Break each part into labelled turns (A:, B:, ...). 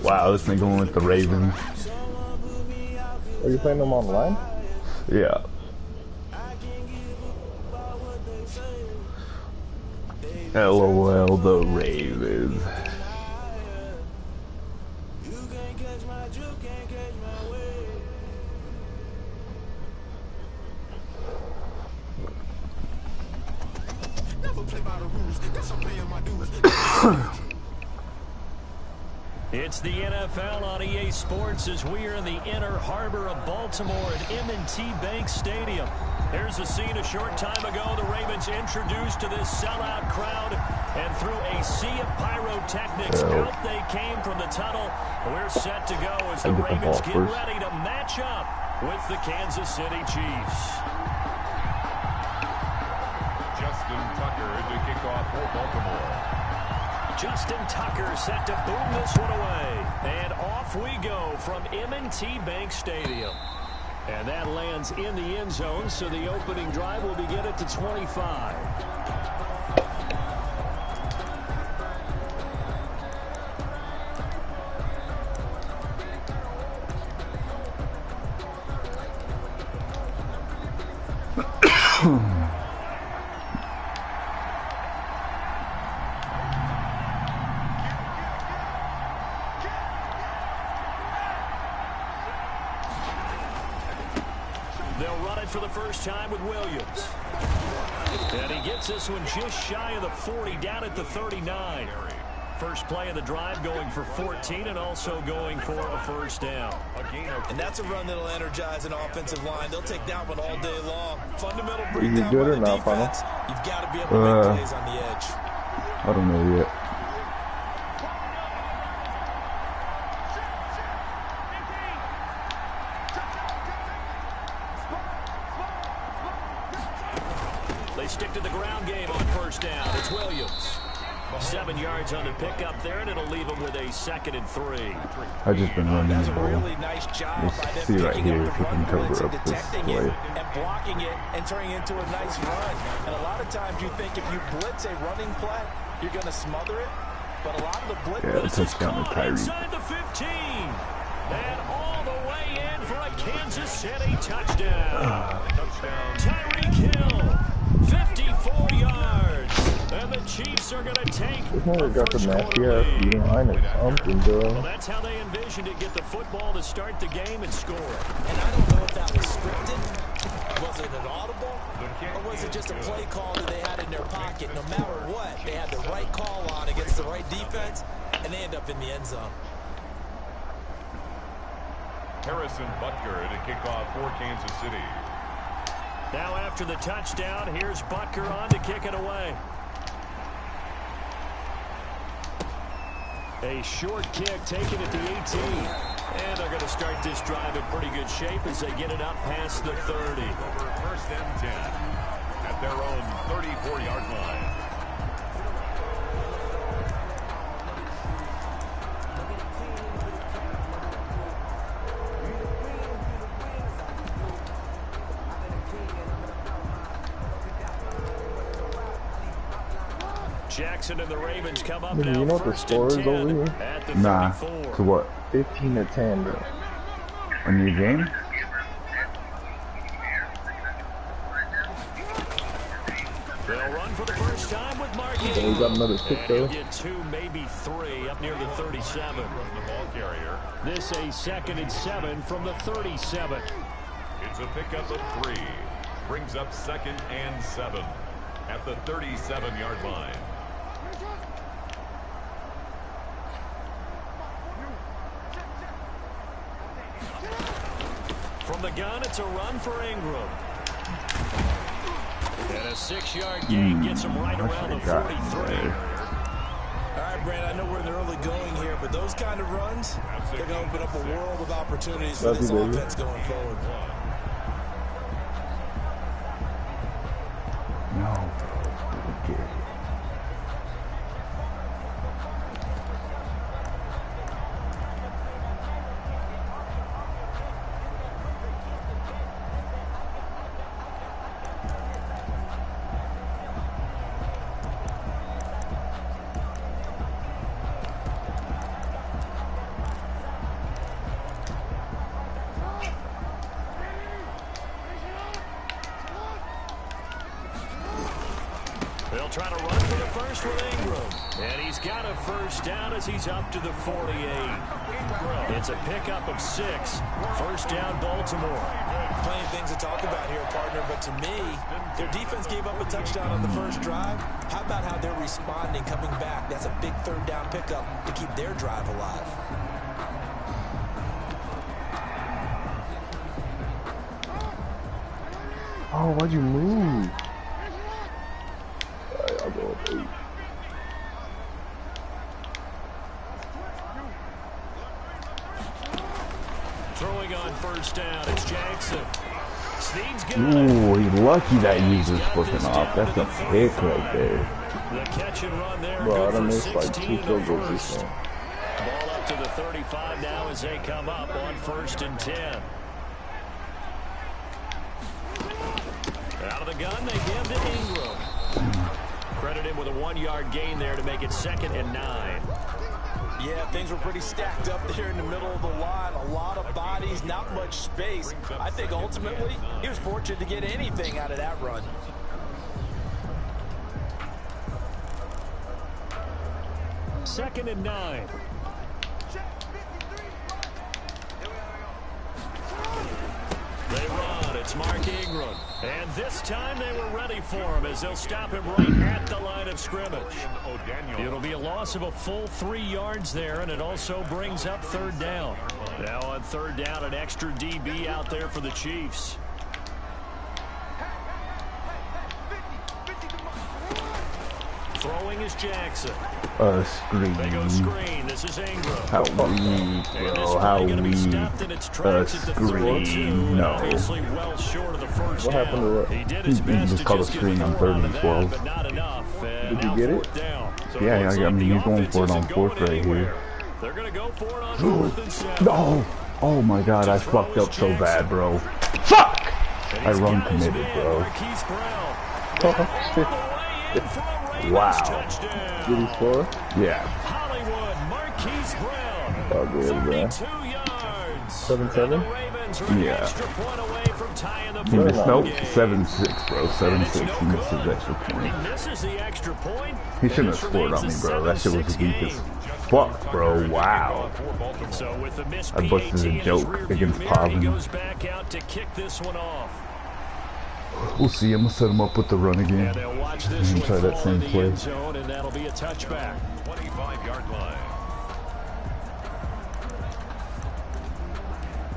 A: Wow, this nigga went with the Ravens.
B: Are you playing them online?
A: Yeah. LOL, the Ravens.
C: It's the NFL on EA Sports as we are in the inner harbor of Baltimore at M&T Bank Stadium. Here's a scene a short time ago. The Ravens introduced to this sellout crowd, and through a sea of pyrotechnics, out they came from the tunnel. We're set to go as the Ravens get ready to match up with the Kansas City Chiefs.
D: Justin Tucker to kick off for Baltimore.
C: Justin Tucker set to boom this one away. And off we go from M&T Bank Stadium. And that lands in the end zone, so the opening drive will begin at the 25. They'll run it for the first time with Williams. And he gets this one just shy of the 40, down at the 39. First play of the drive going for 14 and also going for a first down.
E: And that's a run that'll energize an offensive line. They'll take that one all day long. Fundamental
B: Is
E: breakdown
B: he
E: by
B: good
E: the
B: or not,
E: defense. You've got to be able to make plays on the edge.
A: I don't know yet.
C: They stick to the ground game on first down. It's Williams. 7 yards on the pickup there, and it'll leave him with a 2nd and 3.
A: I've just been running
E: That's
A: the
E: a
A: ball.
E: really nice job by them
A: See right
E: picking
A: here
E: up
A: if
E: the
A: we
E: run
A: can cover
E: blitz and
A: up this
E: detecting it
A: play.
E: and blocking it and turning it into a nice run. And a lot of times you think if you blitz a running play, you're going to smother it. But a lot of the blitz
A: Yeah, touchdown to Tyree.
C: Inside the 15. And all the way in for a Kansas City touchdown. Tyreek Hill, 54 yards. And the Chiefs are going to take
B: This nigga
C: a
B: got the
C: first
B: nasty
C: quarter
B: ass
C: lead.
B: beating line or something, bro.
C: Well, that's how they envisioned it, get the football to start the game and score.
E: And I don't know if that was scripted. Was it an audible? Or was it just a play call that they had in their pocket? No matter what, they had the right call on against the right defense, and they end up in the end zone.
D: Harrison Butker to kick off for Kansas City.
C: Now after the touchdown, here's Butker on to kick it away. A short kick taken at the 18. And they're going to start this drive in pretty good shape as they get it up past the 30.
D: First and 10 at their own 34-yard line.
C: Jackson and the Ravens come up
B: You
C: now.
B: know what the score is over here?
C: At the
A: Nah.
C: 34.
A: To what?
B: 15-10, bro.
A: A new game?
C: They'll run for the first time with Marquis.
B: Then we got another kick,
C: And he'll
B: though.
C: get 2, maybe 3 up near the 37.
D: The ball carrier.
C: This a 2nd and 7 from the 37.
D: It's a pickup of 3. Brings up 2nd and 7 at the 37-yard line.
C: From the gun, it's a run for Ingram. And a 6-yard gain gets him right around the 43.
E: All right, Brandon, I know we're in the early going here, but those kind of runs, they're going to open up a world of opportunities for this offense going forward.
A: No. Okay.
C: They'll try to run for the first with Ingram. And he's got a first down as he's up to the 48. It's a pickup of 6. First down, Baltimore.
E: Plenty of things to talk about here, partner, but to me, their defense gave up a touchdown on the first drive. How about how they're responding, coming back? That's a big third down pickup to keep their drive alive.
B: Oh, why'd you move? Alright, I'll go with 8.
C: Throwing on first down, it's Jackson. Snead's got it.
A: Ooh, he's lucky that user's flipping off. That's a pick right there.
C: The catch and run there.
B: Bro, I
C: Good
B: done
C: for
B: missed like
C: 16
B: 2
C: to
B: field goals this
C: first.
B: game.
C: Ball up to the 35 now as they come up on 1st and 10. Out of the gun, they give to Ingram. Credit him with a 1-yard gain there to make it 2nd and 9.
E: Yeah, things were pretty stacked up there in the middle of the line. A lot of bodies, not much space. I think ultimately he was fortunate to get anything out of that run.
C: Second and 9. They run. It's Mark Ingram. And this time they were ready for him as they'll stop him right at the line of scrimmage. It'll be a loss of a full 3 yards there, and it also brings up 3rd down. Now on 3rd down, an extra DB out there for the Chiefs. Throwing is Jackson.
A: Screen.
C: They go screen. This is Ingram.
A: How weak, bro. How weak. Screen. No.
C: Obviously well short of the first
B: What happened to it?
C: He did his best
A: just
C: to
A: called a
C: just get
A: screen on
C: 4
A: 3rd
C: out
A: and
C: of
A: 12.
C: that, but not enough. And
B: Did you
C: now
B: get it?
C: 4th down. So
A: Yeah,
C: it looks
A: I
C: like
A: mean,
C: the
A: you're going for it
C: offense
A: on
C: isn't
A: 4th
C: going
A: right
C: anywhere.
A: here.
C: They're going to go for it on 4th and 7.
A: No. Oh my god, I fucked up so bad, bro. Fuck! I run committed, bro.
C: Marquise Brown.
A: Wow.
B: Did he score?
A: Yeah.
C: Hollywood, Marquise Brown.
B: Oh, good, bro.
C: 32 yards.
B: 7-7?
C: Ravens are an
A: Yeah.
C: extra point away from tying the
A: He missed,
C: football
A: nope,
C: game.
A: 7-6, bro. 7-6. He missed his extra point.
C: He misses the extra point.
A: He shouldn't have scored on me, bro. That shit was weak as fuck, bro. Wow.
C: So with the miss
A: I busted a
C: PAT in his
A: joke
C: rearview
A: against
C: mirror,
A: Pavin.
C: he goes back out to kick this one off.
A: We'll see. I'm gonna set him up with the run again.
C: And they'll watch this
A: And
C: one
A: try that
C: fall
A: same
C: in the
A: play.
C: end zone, and that'll be a touchback.
D: 25-yard line.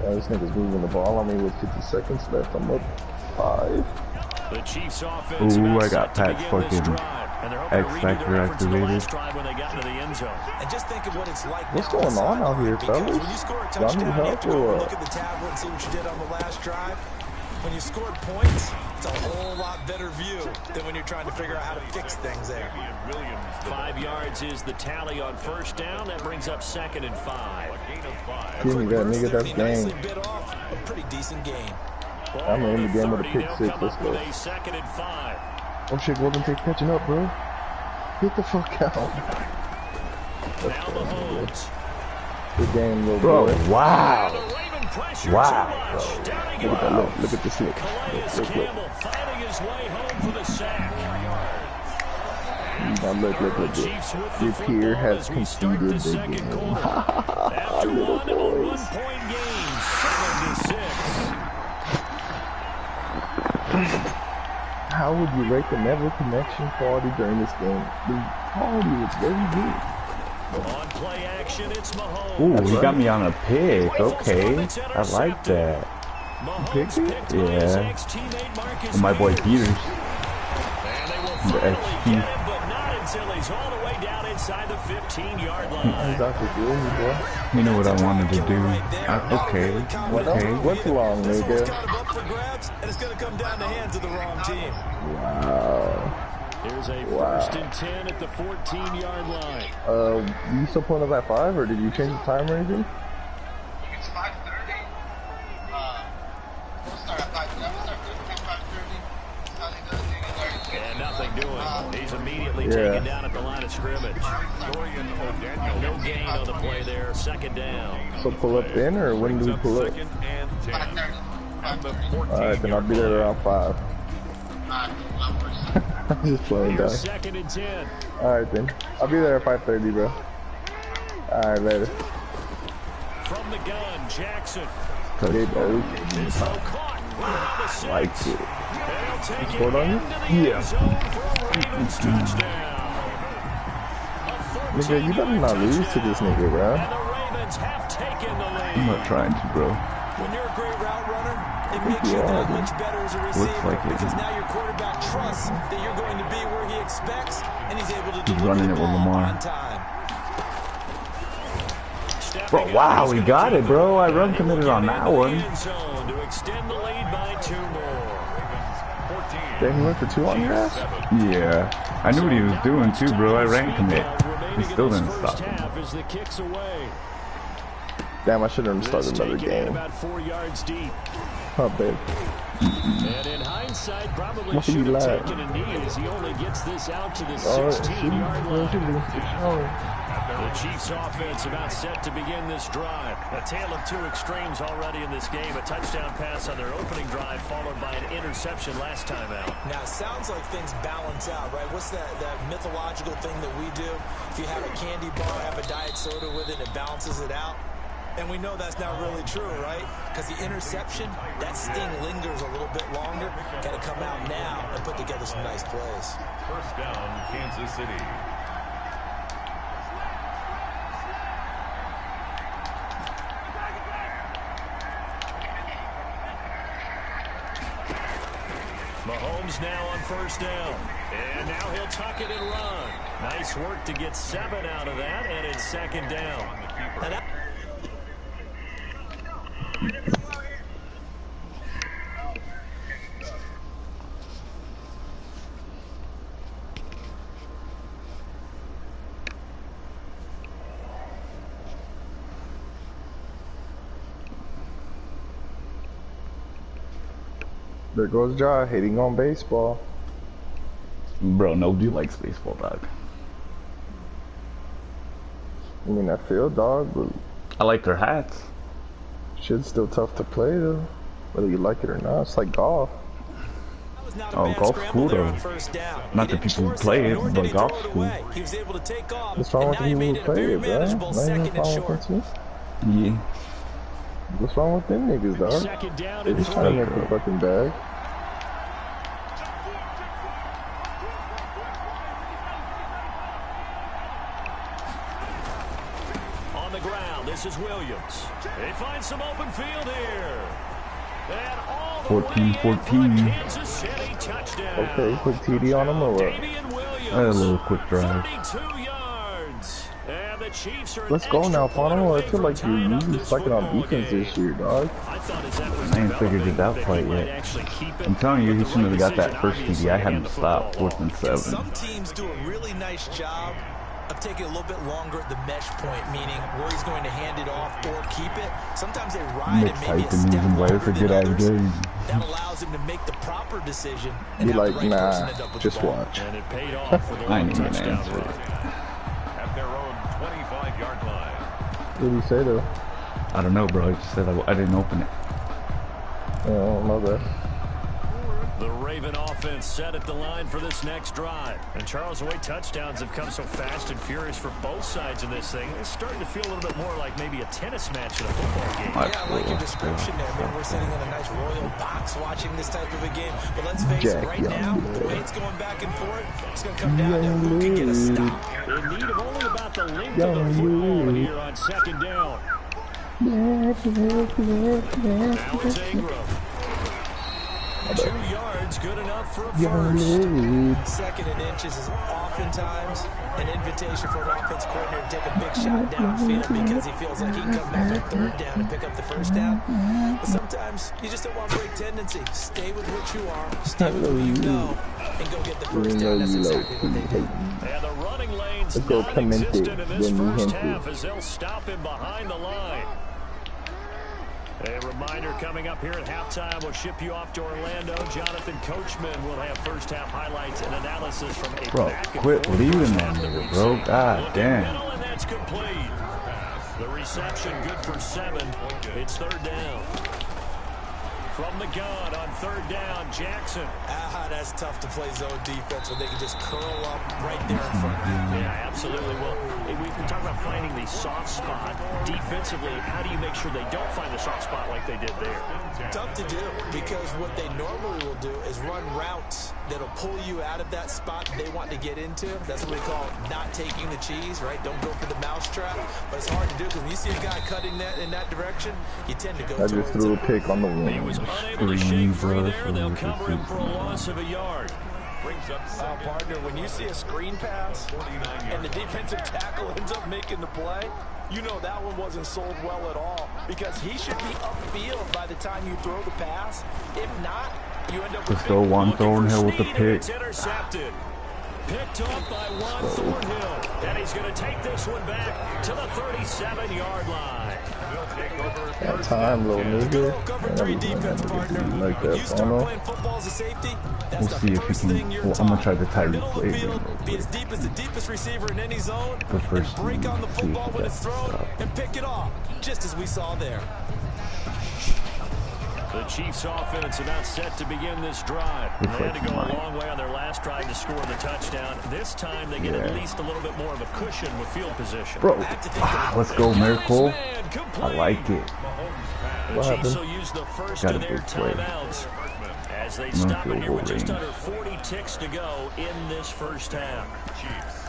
B: Yeah, this nigga's moving the ball on me with 50 seconds left. I'm up 5.
C: The Chiefs offense
A: Ooh,
C: about
A: I got
C: set to
A: Pat's
C: begin this
A: fucking
C: drive, and they're hoping to
A: X
C: redo
A: Factor
C: their efforts in the
A: activated.
C: last drive when they got into the end zone.
E: And just think of what it's like
B: What's
E: now
B: going on out here,
E: because
B: fellas?
E: when you score a
B: Y'all
E: touchdown,
B: need
E: you have
B: help
E: to go
B: or
E: and
B: what?
E: look at the tablet and see what you did on the last drive. When you scored points, it's a whole lot better view than when you're trying to figure out how to fix things there.
C: 5 yards is the tally on first down. That brings up 2nd and 5.
B: Give me that, nigga. That's
E: Nicely
B: game.
E: bit off, a pretty decent game.
B: I'm in the game with a pick 6.
C: They'll
B: Let's
C: come
B: go.
C: up with a 2nd and 5.
B: Oh shit, Golden Tate catching up, bro. Get the fuck out.
C: Now Mahomes.
B: Good game, little
A: Bro,
B: boy.
A: wow.
C: The Raven pressure
A: Wow,
C: too much.
A: bro.
C: Down he
B: Look at that,
C: goes.
B: look at this look.
C: Calais
B: Look.
C: Campbell finding his way home for the sack.
B: Now look.
C: The Chiefs with the
B: Your peer
C: football
B: has
C: as we start
B: conceded
C: the
B: the
C: second
B: game.
C: quarter. After
B: Little
C: one, a
B: boys.
C: 1-point game, 7-6.
B: How would you rate the network connection quality during this game? The quality was very good.
C: On play action, it's Mahomes.
A: Ooh, he got me on a pick. Okay. I like that.
C: Mahomes
B: picked it?
C: picked by his
A: Yeah.
C: ex-teammate Marcus
A: And my boy
C: Peters.
A: Peters.
C: And they will
A: The
C: finally
A: XP.
C: get him, but not until he's all the way down inside the 15-yard line.
B: Dr. Julie, boy.
A: You know what I wanted to do. Okay.
B: What's wrong,
E: This one's
B: nigga?
E: kind of up for grabs, and it's going to come down the hands of the wrong team.
B: Wow.
C: Here's a
B: Wow.
C: 1st and 10 at the 14-yard line.
B: You still pulling up at 5, or did you change the time or anything?
F: It's 5:30. We'll start at 5:30. I'm gonna start 5:30.
C: And nothing doing. He's immediately
B: Yeah.
C: taken down at the line of scrimmage. No gain on the play there. 2nd down.
B: So pull up then, or when do we pull up?
D: 2nd and 10.
F: 5:30.
D: At the
B: Alright, then I'll be there around 5.
F: 5:30.
B: I'm just playing, dog.
C: Here's 2nd and 10.
B: Alright then. I'll be there at 5:30, bro. Alright, later.
C: From the gun, Jackson.
B: Okay, bro.
C: This low caught. Around the 6.
B: Like it.
C: They'll take
B: Scored
C: it
B: on you?
C: into the end zone for a Ravens touchdown. A
B: Nigga, you better not lose to this nigga, bro.
C: And the Ravens have taken the lead.
A: I'm not trying to, bro.
E: When you're a great route runner, it makes you that much better as a receiver
A: like it.
E: because now your quarterback trusts that you're going to be where he expects, and he's able to deliver
A: running
E: the
A: it with
E: ball
A: Lamar.
E: on time.
A: Bro, wow, we got it, bro. I run committed on that one.
C: To extend the lead by 2 more.
B: Damn, he went for 2 on your ass?
A: Yeah. I knew what he was doing too, bro. I ran commit. He still didn't stop him.
C: As the kicks away.
B: Damn, I should have started another game.
C: About 4 yards deep.
B: Oh, babe.
C: And in hindsight, probably
B: What
C: should
B: you
C: have
B: like?
C: taken a knee as he only gets this out to the
B: Oh,
C: 16-yard line.
B: line.
C: The Chiefs offense about set to begin this drive. A tale of 2 extremes already in this game. A touchdown pass on their opening drive followed by an interception last time out.
E: Now, it sounds like things balance out, right? What's that mythological thing that we do? If you have a candy bar, have a diet soda with it, it balances it out. And we know that's not really true, right? Because the interception, that sting lingers a little bit longer. Got to come out now and put together some nice plays.
D: First down, Kansas City.
C: Mahomes now on first down. And now he'll tuck it and run. Nice work to get 7 out of that, and it's 2nd down. And
B: There goes Ja, hating on baseball.
A: Bro, nobody likes baseball, dog.
B: I mean, I feel, dog, but
A: I like their hats.
B: shit's still tough to play, though. Whether you like it or not, it's like golf.
A: Oh, golf's cool, though. Not the people who play it, but golf's cool.
B: What's wrong with the people who play it, bro? Nothing wrong with it.
A: Yeah.
B: What's wrong with them niggas, dog?
C: Second down
B: They
C: and
B: just trying to
C: 3.
B: make a fucking bag.
C: On the ground, this is Williams. They find some open field here. And all the
A: 14-14.
C: Kansas City touchdown.
B: Okay, quick TD on them or what?
C: Damian Williams,
A: A little quick drive.
C: 32 yards. And the Chiefs are
B: Let's go now, Fano. I feel like you're really sucking on defense this year, dog.
A: I ain't figured it out quite yet. I'm telling you, he shouldn't have got that first TD. I had him stopped 4th and 7.
E: Some teams do a really nice job of taking a little bit longer at the mesh point, meaning where he's going to hand it off or keep it. Sometimes they ride
A: Nick
E: it maybe a
A: Tyson
E: step
A: using
E: longer
A: Wales for
E: than
A: good ass
E: others.
A: game.
E: That allows him to make the proper decision and
B: Be
E: have
B: like,
E: the right person
B: nah,
E: end up with
B: just
E: the ball.
B: watch.
C: And it paid off with a
A: I
C: long
A: ain't even
C: touchdown
A: answer
C: run.
A: it.
D: At their own 25-yard line.
B: What did he say, though?
A: I don't know, bro. I just said I didn't open it.
B: Oh, my bad.
C: The Raven offense set at the line for this next drive. And Charles, the way touchdowns have come so fast and furious for both sides in this thing, it's starting to feel a little bit more like maybe a tennis match in a football game.
E: Yeah, I like your description there. I mean, we're sitting in a nice royal box watching this type of a game. But let's face it, right now, the way it's going back and forth, it's going to come down to who can get a stop.
C: In need of only about the length of the football here on 2nd down. Now it's Ingram. 2 yards, good enough for a first.
E: 2nd and inches is oftentimes an invitation for an offense coordinator to take a big shot downfield because he feels like he can come back on 3rd down and pick up the 1st down. But sometimes you just don't want break tendency. Stay with what you are, stay with who you know, and go get the 1st down. That's exactly what they did.
C: And the running lane's
B: Let's go
C: non-existent in this
B: Clemente.
C: first
B: Clemente.
C: half as they'll stop him behind the line. A reminder coming up here at halftime, we'll ship you off to Orlando. Jonathan Coachman will have first half highlights and analysis from a
A: Bro,
C: back and
A: quit
C: forth
A: leaving
C: first
A: that
C: half
A: nigga,
C: we
A: bro.
C: see.
A: God
C: Looking
A: damn.
C: middle, and that's complete. The reception good for 7. It's 3rd down. From the gun on 3rd down, Jackson.
E: That's tough to play zone defense when they can just curl up right there in front of you.
C: Yeah, absolutely. Well, we can talk about finding the soft spot defensively. How do you make sure they don't find the soft spot like they did there?
E: Tough to do, because what they normally will do is run routes that'll pull you out of that spot they want to get into. That's what we call not taking the cheese, right? Don't go for the mousetrap. But it's hard to do, because when you see a guy cutting that in that direction, you tend to go
B: I just threw a pick on the wing.
C: He was unable to shake free there. They'll cover him for a loss of a yard.
E: Partner, when you see a screen pass and the defensive tackle ends up making the play, you know that one wasn't sold well at all, because he should be upfield by the time you throw the pass. If not, you end up with
A: Still one Thornhill with the pick.
C: It's intercepted. Picked off by Juan Thornhill. And he's going to take this one back to the 37-yard line.
B: That time, little nigga.
E: Cover 3 defense, partner.
B: Like
E: When
B: that,
E: you start playing football as a safety, that's
A: We'll
E: the
A: see if
E: first
A: he can.
E: thing you're
A: Well,
E: taught.
A: I'm gonna try the Tyree
E: Middle of the
A: play.
E: field, be as deep as the deepest receiver in any zone,
A: But first,
E: and break on the
A: see
E: football
A: if
E: when
A: that
E: it's thrown,
A: stops.
E: and pick it off, just as we saw there.
C: The Chiefs offense about set to begin this drive. They had to go a long way on their last drive to score the touchdown. This time they get at least a little bit more of a cushion with field position.
A: Bro, let's go, Miracle. I like it.
C: The Chiefs will use the first of their timeouts as they stop it here with just under 40 ticks to go in this first half.
D: Chiefs.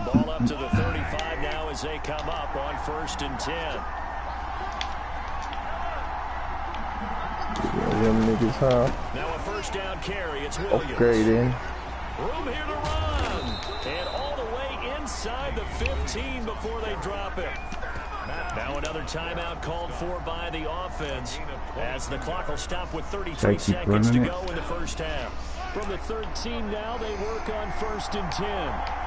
C: Ball up to the 35 now as they come up on 1st and 10.
B: Them niggas, huh?
C: Now a first down carry. It's Williams.
B: Upgrading.
C: Room here to run. And all the way inside the 15 before they drop it. Now another timeout called for by the offense as the clock will stop with 33 seconds to go in the first half. From the 13 now, they work on 1st and 10.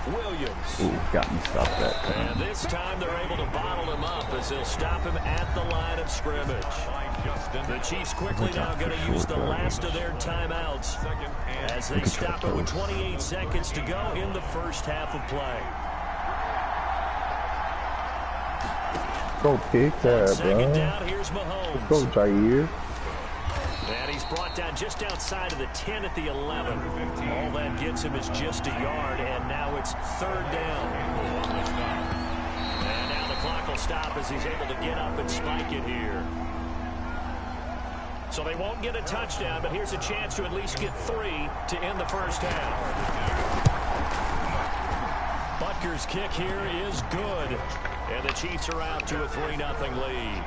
C: Williams.
A: Ooh, got me stopped that time.
C: And this time they're able to bottle him up as they'll stop him at the line of scrimmage. The Chiefs quickly now going to use the last of their timeouts as they stop it with 28 seconds to go in the first half of play.
B: Go pick that,
C: Second
B: bro.
C: down, here's Mahomes.
B: Go, Jair.
C: And he's brought down just outside of the 10 at the 11. All that gets him is just a yard, and now it's 3rd down. And now the clock will stop as he's able to get up and spike it here. So they won't get a touchdown, but here's a chance to at least get 3 to end the first half. Butker's kick here is good. And the Chiefs are out to a 3-0 lead.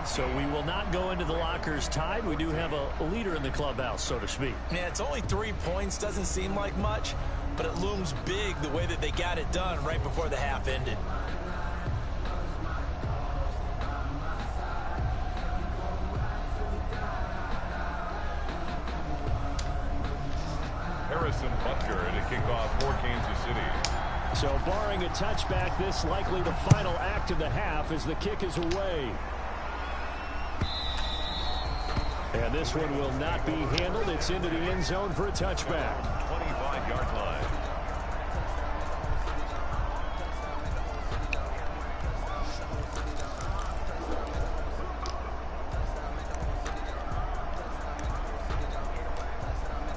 C: So we will not go into the lockers tied. We do have a leader in the clubhouse, so to speak.
E: Yeah, it's only 3 points. Doesn't seem like much, but it looms big the way that they got it done right before the half ended.
D: Harrison Butker to kick off for Kansas City.
C: So barring a touchback, this likely the final act of the half as the kick is away. And this one will not be handled. It's into the end zone for a touchback.
D: 25-yard line.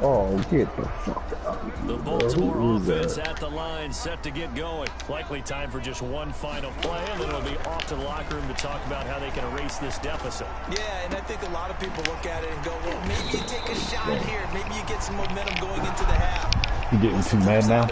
B: Oh, get the fuck out.
C: The Baltimore offense at the line, set to get going. Likely time for just one final play, and then it'll be off to the locker room to talk about how they can erase this deficit.
E: Yeah, and I think a lot of people look at it and go, well, maybe you take a shot here. Maybe you get some momentum going into the half.
A: You getting too mad now?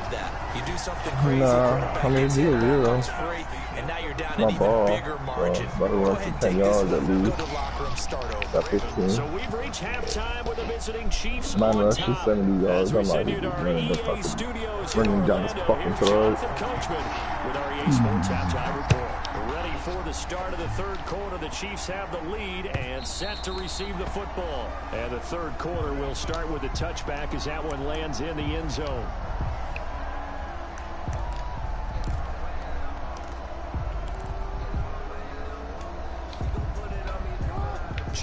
E: You do something crazy.
B: Nah, I mean, it's 0-0.
E: And now you're down
B: My
E: an even
B: ball.
E: bigger margin.
B: Better
E: Go
B: run
E: ahead
B: some
E: and
B: 10
E: take this
B: yards at
E: one.
B: least.
E: Go to the locker room, start over.
B: Got 15.
C: So we've reached halftime with the visiting Chiefs
B: Mine
C: on
B: rushes
C: top.
B: 70 yards.
C: As we
B: I'm like,
C: send you to our
B: running the
C: EA
B: fucking,
C: studios
B: running down his fucking
C: here's
B: throat.
C: Jonathan Coachman with our EA Sports Halftime Report. Ready for the start of the third quarter. The Chiefs have the lead and set to receive the football. And the third quarter will start with a touchback as that one lands in the end zone.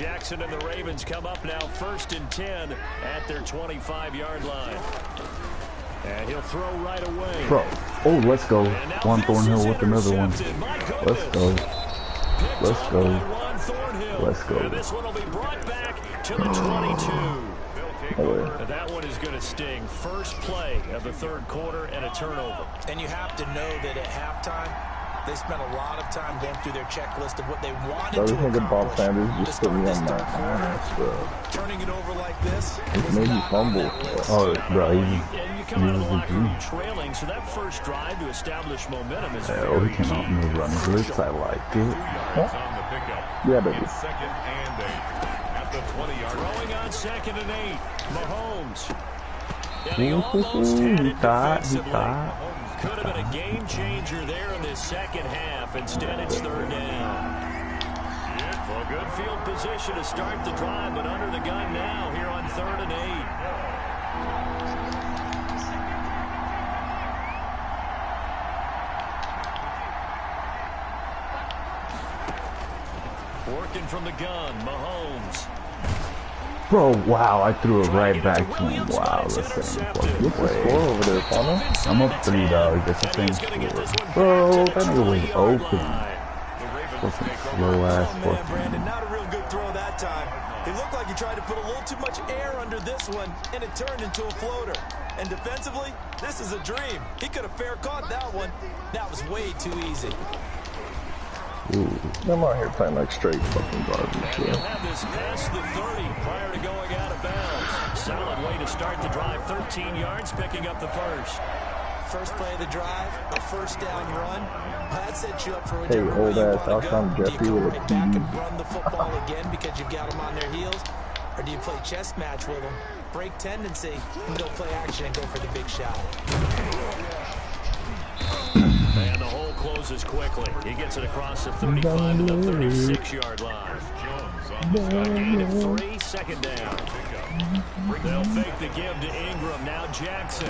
C: Jackson and the Ravens come up now 1st and 10 at their 25-yard line. And he'll throw right away.
A: Bro. Oh, let's go. Juan Thornhill with another one. Let's go. Let's go. Let's go.
C: And this one will be brought back to the 22. That one is going to sting. First play of the 3rd quarter and a turnover.
E: And you have to know that at halftime, they spent a lot of time going through their checklist of what they wanted to accomplish.
B: Bob Sanders just put me on my ass, bro.
E: Turning it over like this.
B: It made me fumble.
A: Oh, bro.
C: And you come out of the locker room trailing, so that first drive to establish momentum is
A: Oh, he came out in the run blitz. I like it.
B: Huh? Yeah, baby.
D: 2nd and 8 at the 20-yard line.
C: Throwing on 2nd and 8. Mahomes. And
A: He thought.
C: Could have been a game changer there in this second half. Instead, it's 3rd down. Well, good field position to start the drive, but under the gun now here on 3rd and 8. Working from the gun, Mahomes.
A: Bro, wow, I threw it right back to him. Wow, that's the same fucking
B: What's the
A: play.
B: score over there, Palmer?
A: I'm up 3, dog. That's the same score. Bro, that nigga was open. Fucking slow-ass
E: Man,
A: fucking.
E: Brandon, not a real good throw that time. It looked like he tried to put a little too much air under this one, and it turned into a floater. And defensively, this is a dream. He could have fair caught that one. That was way too easy.
B: Ooh, I'm out here playing like straight fucking garbage.
C: He'll have this past the 30 prior to going out of bounds. Solid way to start the drive. 13 yards, picking up the first.
E: First play of the drive, a 1st down run. That sets you up for
B: Hey,
E: whichever way
B: old
E: you
B: ass
E: want to go.
B: Alshon
E: Do you
B: Jeffrey
E: come
B: with a
E: right back
B: TD.
E: and run the football again because you've got them on their heels? Or do you play chess match with them, break tendency, and go play action and go for the big shot?
C: And the hole closes quickly. He gets it across the 35 to the 36-yard line. A gain of 3, 2nd down. They'll fake the give to Ingram. Now Jackson.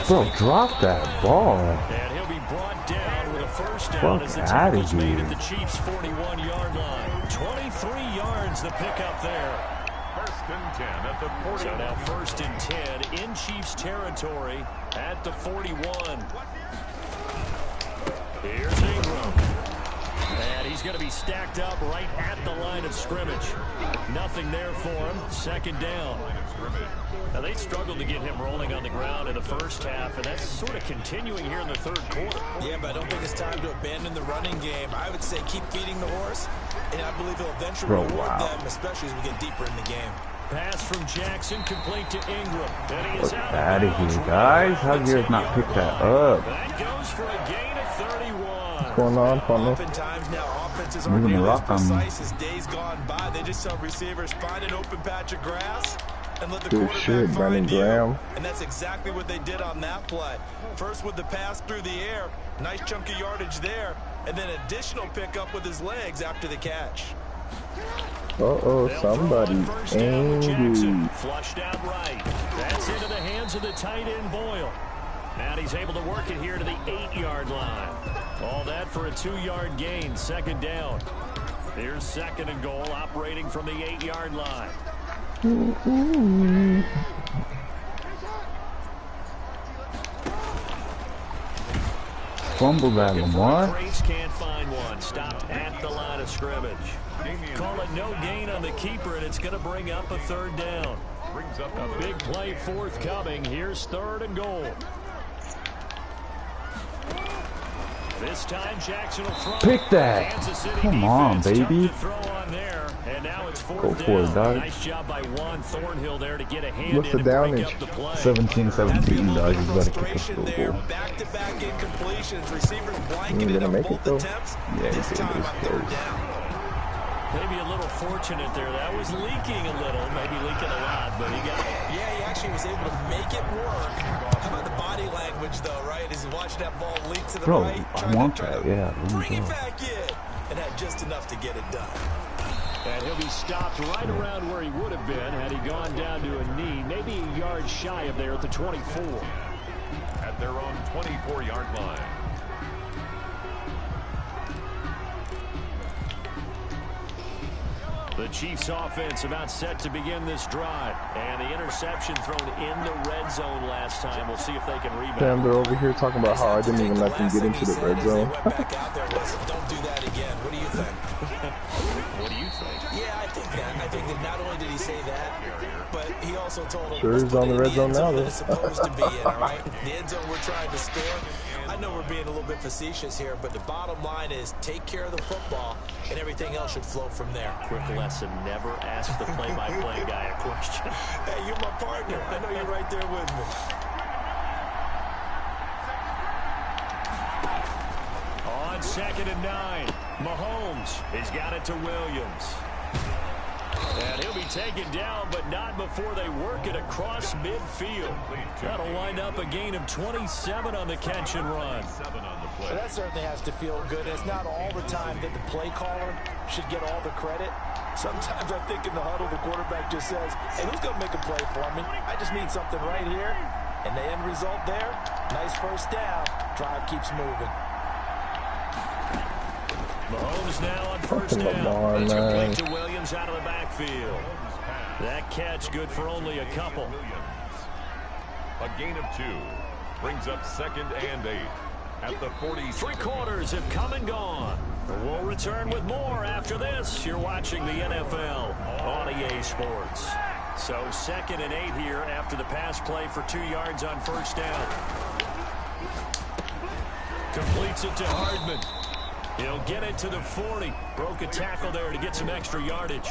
A: Bro, drop that ball.
C: And he'll be brought down with a 1st down as the
A: Fuck
C: tackle's
A: outta
C: made
A: here.
C: at the Chiefs' 41-yard line. 23 yards the pickup there.
D: 1st and 10 at the 40.
C: So now 1st and 10 in Chiefs territory at the 41. Here's Ingram. And he's going to be stacked up right at the line of scrimmage. Nothing there for him. 2nd down. Now, they struggled to get him rolling on the ground in the first half, and that's sort of continuing here in the 3rd quarter.
E: Yeah, but I don't think it's time to abandon the running game. I would say keep feeding the horse, and I believe he'll eventually reward them, especially as we get deeper in the game.
C: Pass from Jackson, complete to Ingram. And he is
A: Fuck
C: out
A: out of
C: bounds
A: here,
C: right
A: guys.
C: around
A: How
C: the
A: do you guys not
C: 10-yard
A: pick that
C: line.
A: up?
C: That goes for a gain of 31.
B: What's going on, Palmer?
E: Oftentimes now, offenses aren't
A: Moving the
E: nearly as
A: rock on me.
E: precise as days gone by. They just tell receivers, find an open patch of grass and let the
B: Good
E: quarterback
B: shit,
E: find
B: Brandon
E: you.
B: Graham.
E: And that's exactly what they did on that play. First with the pass through the air, nice chunk of yardage there, and then additional pickup with his legs after the catch.
B: Uh-oh, somebody angry.
C: Flushed out right. That's into the hands of the tight end Boyle. And he's able to work it here to the 8-yard line. All that for a 2-yard gain. 2nd down. Here's 2nd and goal, operating from the 8-yard line.
A: Fumble that, Lamar.
C: Grace can't find one. Stopped at the line of scrimmage. Call it no gain on the keeper, and it's going to bring up a 3rd down. A big play forthcoming. Here's 3rd and goal. This time Jackson will throw.
A: Pick that.
C: Kansas City
A: Come on,
C: defense tough
A: baby.
C: to throw on there. And now it's 4th
A: Go for it,
C: down.
A: dog.
C: Nice job by Juan Thornhill there to get a hand
B: What's
C: in
B: the
C: and break
B: downage?
C: up the play.
A: 17-17, dog. He's about to kick a
E: Frustration
A: field
E: there.
A: goal.
E: Back-to-back incompletions. Receivers
B: You
E: blanketed
B: gonna
E: on
B: make it,
E: both
B: though?
E: attempts.
A: Yeah, he
E: This
A: did.
E: time
A: It was
E: on 3rd
A: close.
E: down.
C: Maybe a little fortunate there. That was leaking a little, maybe leaking a lot, but he got it.
E: Yeah, he actually was able to make it work. How about the body language, though, right? As he watched that ball leak to the
A: Bro,
E: right.
A: I
E: trying
A: want
E: to
A: that, yeah.
E: Bring it back in. And had just enough to get it done.
C: And he'll be stopped right around where he would have been had he gone down to a knee, maybe a yard shy of there at the 24.
D: At their own 24-yard line.
C: The Chiefs offense about set to begin this drive. And the interception thrown in the red zone last time. We'll see if they can rebound.
B: Damn, they're over here talking about how I didn't even let them get into the red zone.
E: Back out there was, don't do that again. What do you think?
C: What do you think?
E: Yeah, I think that. I think that not only did he say that, but he also told him,
B: sure is on the red zone now, though.
E: It's supposed to be in, all right? The end zone we're trying to score. I know we're being a little bit facetious here, but the bottom line is take care of the football, and everything else should flow from there.
C: Quick lesson, never ask the play-by-play guy a question.
E: Hey, you're my partner. I know you're right there with me.
C: On 2nd and 9, Mahomes has got it to Williams. And he'll be taken down, but not before they work it across midfield. That'll wind up a gain of 27 on the catch and run.
E: Well, that certainly has to feel good. It's not all the time that the play caller should get all the credit. Sometimes I think in the huddle, the quarterback just says, hey, who's going to make a play for me? I just need something right here. And the end result there, nice first down. Drive keeps moving.
C: Mahomes now on first down. Let's complete to Williams out of the backfield. That catch good for only a couple.
D: A gain of 2 brings up 2nd and 8 at the 40.
C: 3 quarters have come and gone. We'll return with more after this. You're watching the NFL on EA Sports. So 2nd and 8 here after the pass play for 2 yards on first down. Completes it to Hardman. He'll get it to the 40. Broke a tackle there to get some extra yardage.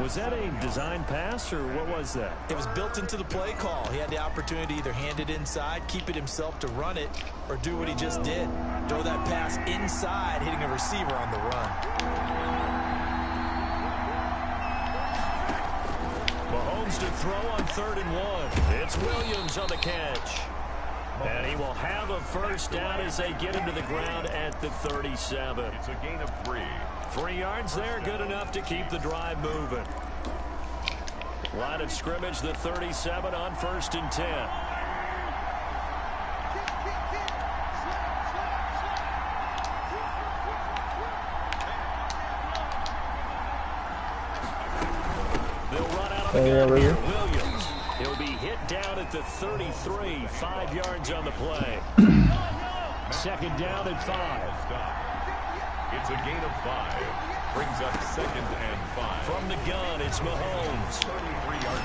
C: Was that a design pass, or what was that?
E: It was built into the play call. He had the opportunity to either hand it inside, keep it himself to run it, or do what he just did. Throw that pass inside, hitting a receiver on the run.
C: Mahomes to throw on 3rd and 1. It's Williams on the catch. And he will have a first down as they get him to the ground at the 37.
D: It's a gain of 3.
C: 3 yards there, good enough to keep the drive moving. Line of scrimmage, the 37 on 1st and 10. They'll run out of the gun here. Williams. He'll be hit down at the 33, 5 yards on the play. 2nd down and 5.
D: It's a gain of 5. Brings up 2nd and 5.
C: From the gun, it's Mahomes.
D: 33-yard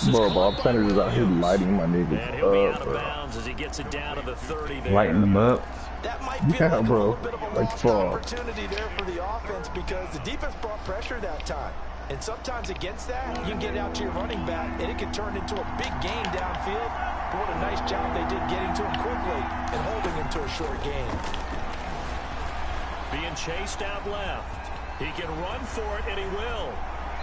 D: line.
B: Bro, Bob Sanders is out here lighting my niggas
C: and he'll be out of
B: bro.
C: bounds as he gets it down to the 30 there.
A: Lighting them up.
E: That might feel
B: Yeah,
E: like
B: bro.
E: a little bit of a
B: Like
E: lost
B: fuck.
E: opportunity there for the offense because the defense brought pressure that time. And sometimes against that, you can get it out to your running back, and it can turn into a big gain downfield. But what a nice job they did getting to him quickly and holding him to a short gain.
C: Being chased out left. He can run for it, and he will.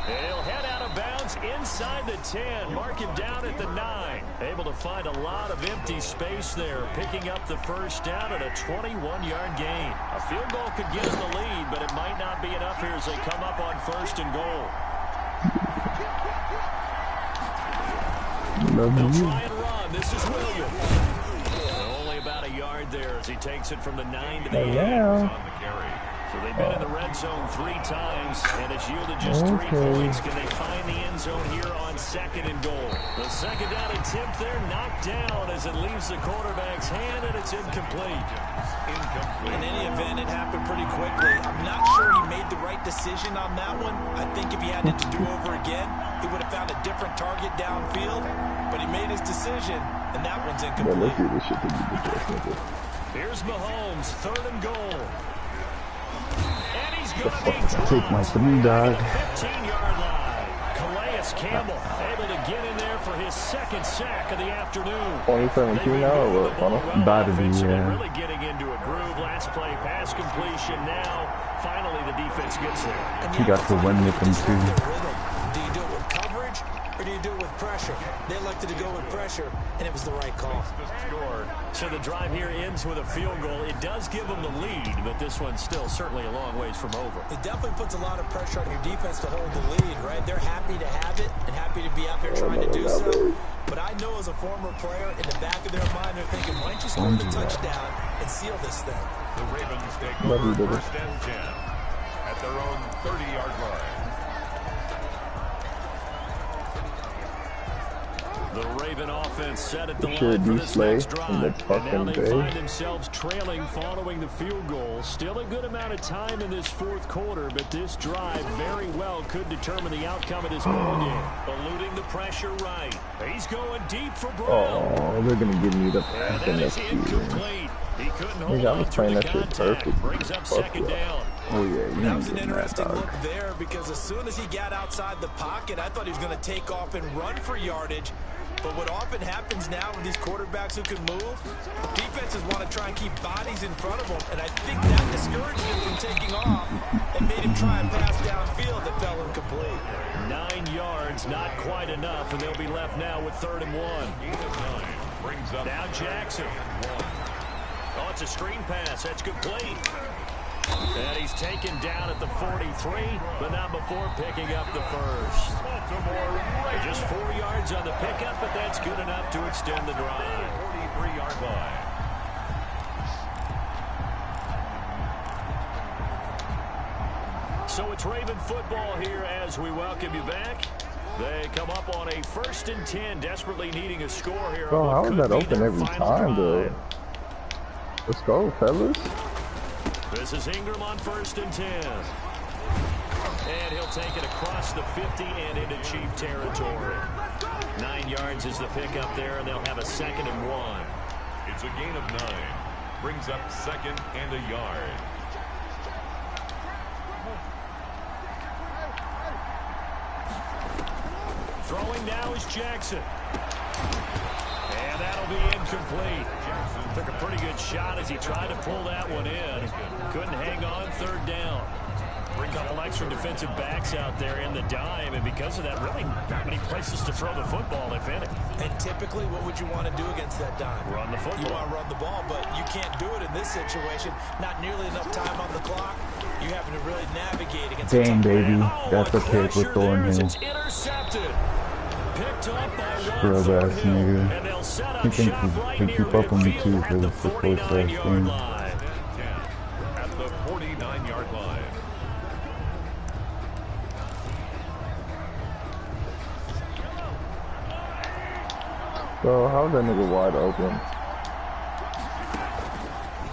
C: And he'll head out of bounds inside the 10. Mark him down at the 9. Able to find a lot of empty space there, picking up the first down at a 21-yard gain. A field goal could get him the lead, but it might not be enough here as they come up on 1st and goal. They'll try and run. This is Williams. Only about a yard there as he takes it from the 9 to the 8.
B: Yeah.
C: So they've been in the red zone 3 times, and it's yielded just 3 points. Can they find the end zone here on 2nd and goal? The 2nd down attempt there knocked down as it leaves the quarterback's hand, and it's incomplete.
E: In any event, it happened pretty quickly. I'm not sure he made the right decision on that one. I think if he had it to do over again, he would have found a different target downfield. But he made his decision, and that one's incomplete.
C: Here's Mahomes, 3rd and goal. And he's going to be
A: Take my 3, dog.
C: 15-yard line. Calais Campbell able to get in there for his 2nd sack of the afternoon.
B: 2017 now or what, Funnel?
A: About to be, yeah.
C: Really getting into a groove. Last play, pass completion. Now, finally, the defense gets there.
A: He got to win with them, too.
E: Do you do it with coverage or do you do it with pressure? They elected to go with pressure, and it was the right call.
C: So the drive here ends with a field goal. It does give them the lead, but this one's still certainly a long ways from over.
E: It definitely puts a lot of pressure on your defense to hold the lead, right? They're happy to have it and happy to be out there trying to do so. But I know as a former player, in the back of their mind, they're thinking, why don't you score the touchdown and seal this thing?
D: The Ravens take over 1st and 10 at their own 30-yard line.
C: The Raven offense set at the line for this next drive. And now they find themselves trailing following the field goal. Still a good amount of time in this fourth quarter, but this drive very well could determine the outcome of this ball game. Eluding the pressure right. He's going deep for Brown.
B: Oh, they're going to give me the pass in this
C: incomplete. He couldn't hold
B: I
C: on
B: was
C: to
B: playing
C: the
B: that shit
C: contact.
B: perfect.
C: Brings up second down.
B: Oh, yeah.
E: That was an interesting look there because as soon as he got outside the pocket, I thought he was going to take off and run for yardage. But what often happens now with these quarterbacks who can move, defenses want to try and keep bodies in front of them, and I think that discouraged him from taking off and made him try and pass downfield that fell incomplete.
C: 9 yards, not quite enough, and they'll be left now with 3rd and 1. Now Jackson. Oh, it's a screen pass. That's complete. And he's taken down at the 43, but not before picking up the first. Just 4 yards on the pickup, but that's good enough to extend the drive.
D: 43-yard line.
C: So it's Raven football here as we welcome you back. They come up on a 1st and 10, desperately needing a score here.
B: Bro, how is that open every time, though? Let's go, fellas.
C: This is Ingram on 1st and 10. And he'll take it across the 50 and into Chief territory. 9 yards is the pickup there, and they'll have a 2nd and 1.
D: It's a gain of 9. Brings up 2nd and a yard.
C: Throwing now is Jackson. And that'll be incomplete. Took a pretty good shot as he tried to pull that one in. Couldn't hang on, 3rd down. A couple extra defensive backs out there in the dime, and because of that, really not many places to throw the football, if any.
E: And typically, what would you want to do against that dime?
C: Run the football.
E: You want to run the ball, but you can't do it in this situation. Not nearly enough time on the clock. You having to really navigate against
A: Dang, baby. That's a pick with
C: Thornhill.
A: Thornhill.
C: It's intercepted. Picked up by
A: Scrub ass nigga.
C: And they'll set up
A: He thinks
C: shop
A: he
C: right
A: can
C: near
A: keep up on me too
C: midfield at the
A: because it's a close ass
C: 49-yard
A: game.
C: line.
D: At the 49-yard line.
B: Bro, how's that nigga wide open?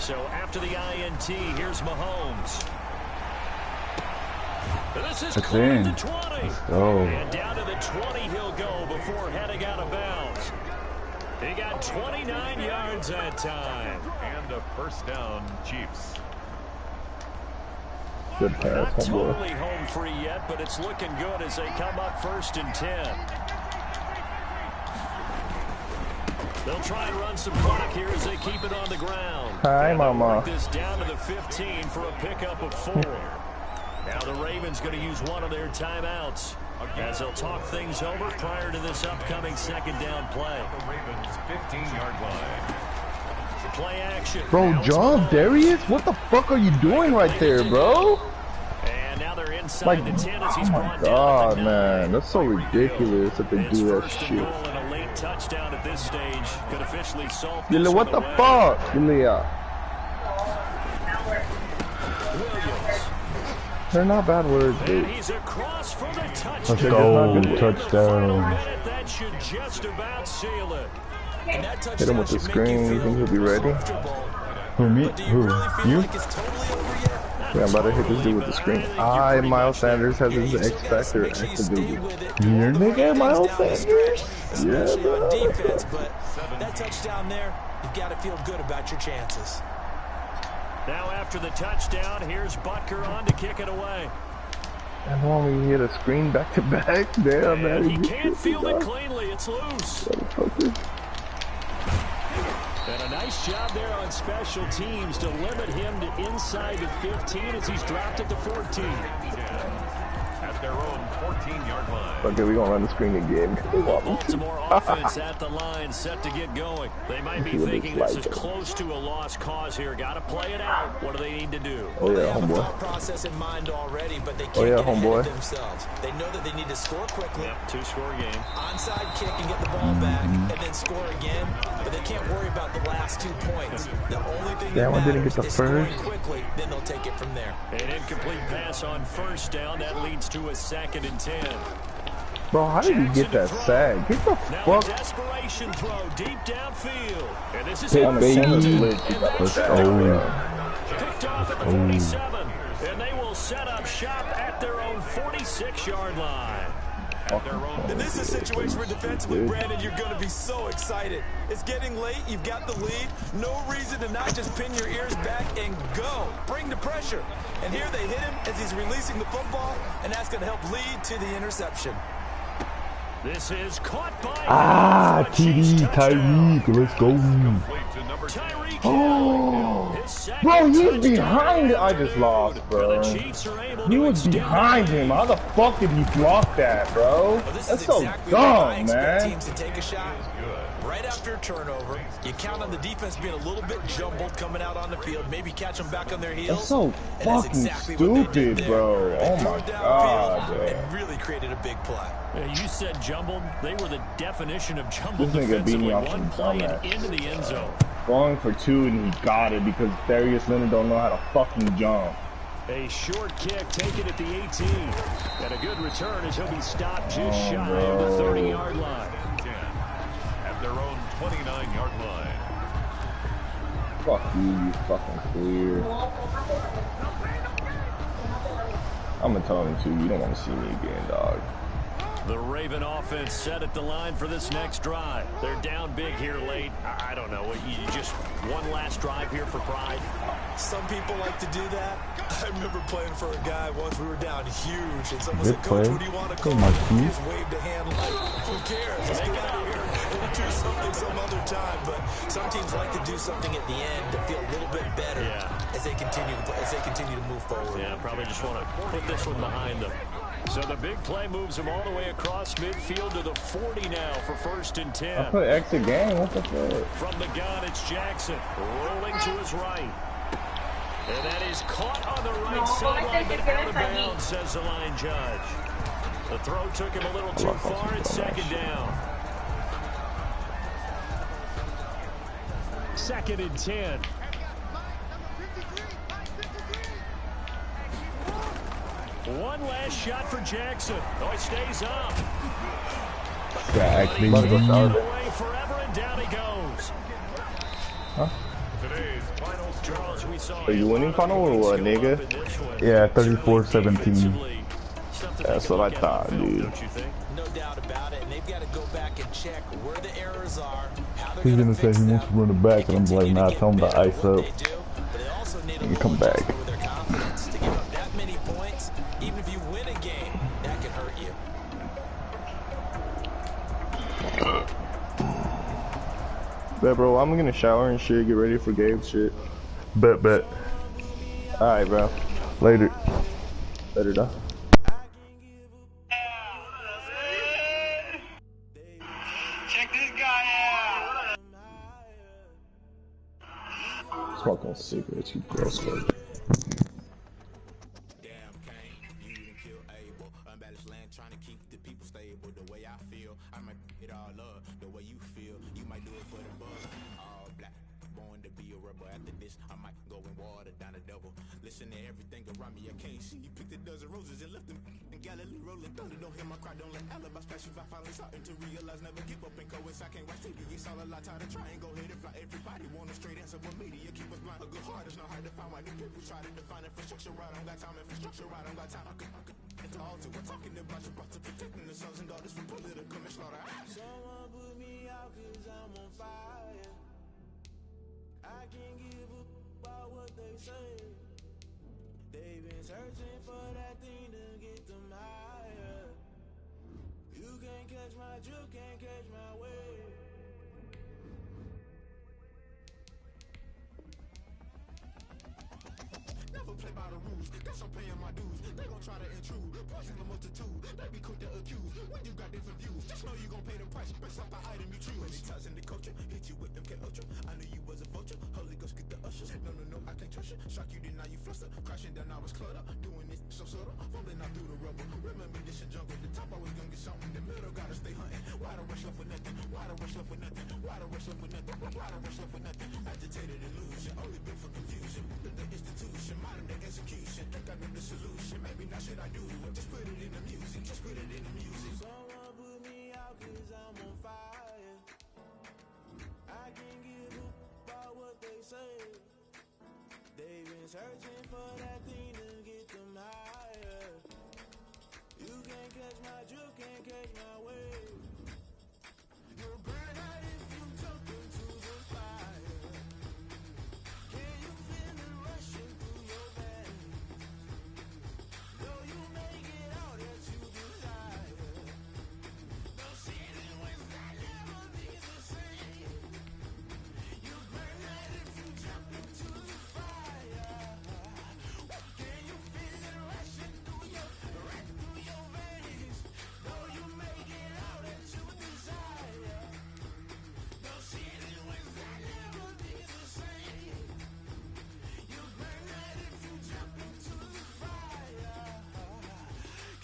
C: So after the INT, here's Mahomes. This is
A: That's
C: cleared
A: in.
C: to 20.
A: Oh.
C: And down to the 20 he'll go before heading out of bounds. He got 29 yards that time.
D: And a 1st down, Chiefs.
B: Good pass,
C: Not
B: my boy.
C: totally home free yet, but it's looking good as they come up 1st and 10. They'll try and run some clock here as they keep it on the ground.
B: Hi, mama.
C: Work this down to the 15 for a pickup of 4. Now the Ravens going to use one of their timeouts as they'll talk things over prior to this upcoming 2nd down play.
D: The Ravens 15-yard line.
C: Play action.
B: Bro,
C: Now it's
B: John
C: Mahomes.
B: Darius? What the fuck are you doing right there, bro?
C: And now they're inside
B: Like,
C: the 10 as he's
B: oh my
C: brought
B: god,
C: down at the 9.
B: man. That's so ridiculous that they
C: It's
B: do that
C: 1st and
B: shit.
C: goal and a late touchdown at this stage could officially solve this
B: Lily, what
C: one
B: the
C: away.
B: fuck? Lily,
C: Williams.
B: they're not bad words,
C: And
B: dude.
C: he's across for the touchdown.
A: Let's
B: They're
A: go.
B: just not good.
A: Touchdown.
C: That should just about seal it.
E: And that
B: Hit him with the
E: touchdown should make
B: screen.
E: you
B: You think he'll be ready?
E: comfortable.
A: Who, me?
E: But do you
A: Who?
E: really feel
A: You?
E: like it's totally over yet?
B: Yeah, I'm about to hit this dude with the screen. Miles Sanders has his X Factor activated.
A: Your nigga, Miles Sanders?
B: Yeah,
E: Especially on
B: bro.
E: defense, but that touchdown there, you've got to feel good about your chances.
C: Now after the touchdown, here's Butker on to kick it away.
B: And when we hit a screen back to back, damn, man.
C: And he can't field it cleanly. It's loose.
B: Motherfucker.
C: And a nice job there on special teams to limit him to inside the 15 as he's dropped at the 14.
D: At at their own 14-yard line.
B: Okay, we gonna run the screen again.
C: The Baltimore offense at the line, set to get going. They might be thinking this is close to a lost cause here. Got to play it out. What do they need to do?
B: Oh
E: They
B: yeah,
E: have a
B: homeboy.
E: thought process in mind already, but they can't
B: Oh yeah,
E: get ahead
B: homeboy.
E: of themselves. They know that they need to score quickly.
C: Yep, two-score game.
E: Onside kick and get the ball back, and then score again. But they can't worry about the last 2 points. The only thing that
B: one didn't
E: matters
B: get the
E: is scoring
B: first.
E: quickly. Then they'll take it from there.
C: An incomplete pass on first down. That leads to a 2nd and 10.
B: Bro, how did he get that sack? Get the
C: Now a
B: fuck.
C: desperation throw deep downfield. And this is
A: Hit, baby.
C: Let's
A: go.
C: Picked off at the 47. And they will set up shop at their own 46-yard line.
E: And this is a situation where defensively, Brandon, you're going to be so excited. It's getting late. You've got the lead. No reason to not just pin your ears back and go. Bring the pressure. And here they hit him as he's releasing the football, and that's going to help lead to the interception.
C: This is caught by
A: TD, Tyreek, let's go.
C: Tyreek.
B: Oh, bro, he was behind it. I just lost, bro. He was behind him. How the fuck did he block that, bro? That's so dumb, man.
E: Teams to take a shot right after a turnover. You count on the defense being a little bit jumbled coming out on the field. Maybe catch them back on their heels.
B: That's so fucking
E: exactly
B: stupid, bro. Oh my god,
E: it
B: bro.
E: really created a big play.
C: You said jumbled. They were the definition of jumbled
B: This nigga beat me
C: defensively.
B: off
C: One
B: some
C: play and
B: dumbass.
C: into the end zone.
B: Going for 2 and he got it because Darius Leonard don't know how to fucking jump.
C: A short kick taken at the 18. And a good return as he'll be stopped just shy of the 30-yard line.
D: At their own 29-yard line.
B: Fuck you fucking clear. I'm gonna tell him too, you don't want to see me again, dog.
C: The Raven offense set at the line for this next drive. They're down big here late. I don't know. You just one last drive here for pride?
E: Some people like to do that. I remember playing for a guy once. We were down huge, and someone
A: Good
E: said, "Coach,
A: play.
E: what do you want to call
A: Hey,
E: it?"
A: Marquis.
E: He just waved a hand like, "Who cares? Let's get out of here. We'll do something some other time." But some teams like to do something at the end to feel a little bit better as they continue to move forward.
C: Yeah, probably just want to put this one behind them. So the big play moves him all the way across midfield to the 40 now for 1st and 10.
B: I put exit game, what the fuck?
C: From the gun, it's Jackson rolling to his right. And that is caught on the right sideline, but out of bounds, says the line judge. The throw took him a little too far. It's 2nd down. 2nd and 10. One last shot for Jackson. Oh, he stays up.
A: Exactly.
C: Away forever, and down he goes.
B: Huh?
D: Today's final
C: Charles, we saw
B: Are you winning final or what, nigga?
A: Yeah, 34-17.
B: That's what I thought, dude.
E: No doubt about it, and they've got to go back and check where the errors are, how they're
A: He's
E: going
A: gonna
E: to
A: say
E: fix
A: he
E: them.
A: wants to run it back, and I'm like, nah, tell him to ice up.
E: You
A: come back.
E: With their confidence. To give up that many points, even if you win a game, that can hurt you.
B: Bet, bro, I'm gonna shower and shit, get ready for Gabe's shit.
A: Bet.
B: Alright, bro.
A: Later.
B: Later, dog.
F: Check this guy out.
B: Smoking cigarettes, you gross guy.
G: try to intrude. Poison the multitude, they be quick to accuse. When you got different views, just know you gon' pay the price. Best up the item you choose. When they toss in the culture, hit you with MK Ultra. I knew you was a vulture. Holy Ghost get the ushers. No, I can't trust you. Shock you, then now you fluster. Crashing down, I was cluttered. Doing this so subtle, fumbling out through the rubble. Remember this in jungle. The top always gonna get something. In the middle, gotta stay hunting. Why the rush up for nothing? Why the rush up for nothing? Why the rush up for nothing? Why the rush up for nothing? Agitated illusion, only built for confusion. The institution, modern day execution. Think I know the solution. Maybe not should I do it? Just put it in the music. Just put it in the music.
H: Someone put me out 'cause I'm on fire. I can't give up about what they say. They've been searching for that thing to get them higher. You can't catch my drift, can't catch my wave. You'll burn out if you jump into the fire. Can you feel it rushing through your veins? Though you make it out that you desire. Those city winds that never be the same. You burn out if you jump into the fire. Can you feel it rushing through your veins? Though you make it out that you desire. Those city winds that never be the same. You burn out if you jump into the fire.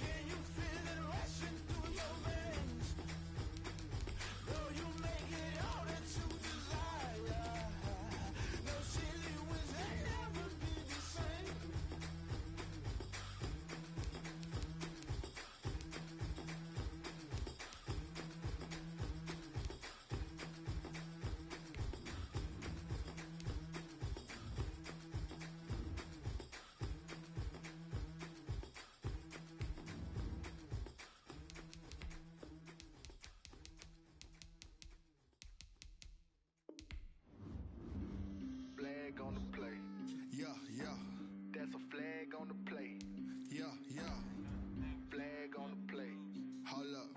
H: Can you feel it rushing through your veins? Though you make it out that you desire. Those city winds that never be the same.
I: Flag on the play.
G: Yeah.
I: That's a flag on the play.
G: Yeah.
I: Flag on the play.
G: Hold up.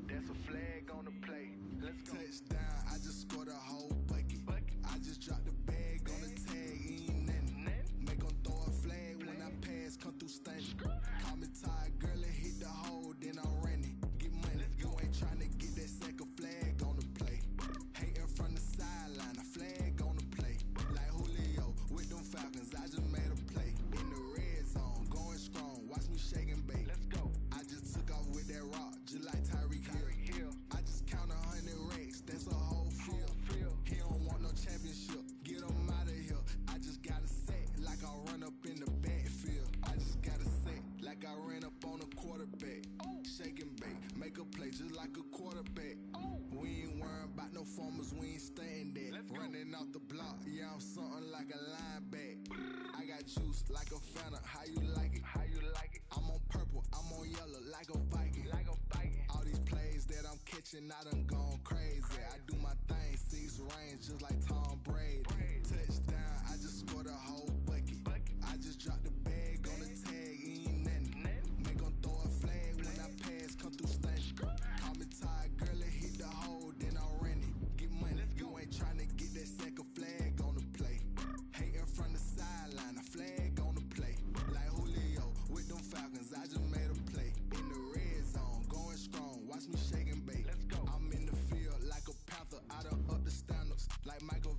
I: That's a flag on the play. Let's go.
G: Touchdown, I just scored a whole bucket. I just dropped the bag on the tag, ain't nothing. Make 'em throw a flag when I pass, come through stunning. Call me tired, girl, and hit the hole, then I'm running. Get money, you ain't tryna get that second flag on the play. Hating from the sideline, a flag on the play. Like Julio with them Falcons, I just made a play. In the red zone, going strong, watch me shake and bake.
I: Let's go.
G: I just took off with that rock, just like Tyreek Hill. I just count 100 Regs, that's a whole field. He don't want no championship, get him out of here. I just got a set like I run up in the backfield. I just got a set like I ran up on a quarterback. Shake and bake, make a play just like a quarterback. We ain't worrying about no formers, we ain't staying there. Running off the block, yeah, I'm something like a lineback. I got juice like a Fanta, how you like it? I'm on purple, I'm on yellow like a Viking. All these plays that I'm catching, I done gone crazy. I do my thing, 6 range just like Tom Brady. Touchdown, I just scored a whole bucket. I just dropped the bag on the tag, ain't nothing. Make 'em throw a flag when I pass, come through stunning. Call me tired, girl, and hit the hole, then I'm running. Get money, you ain't tryna get that second flag on the play. Hating from the sideline, a flag on the play. Like Julio with them Falcons, I just made a play. In the red zone, going strong, watch me shake and bake.
I: Let's go.
G: I'm in the field like a panther, I done up the standards. Like Michael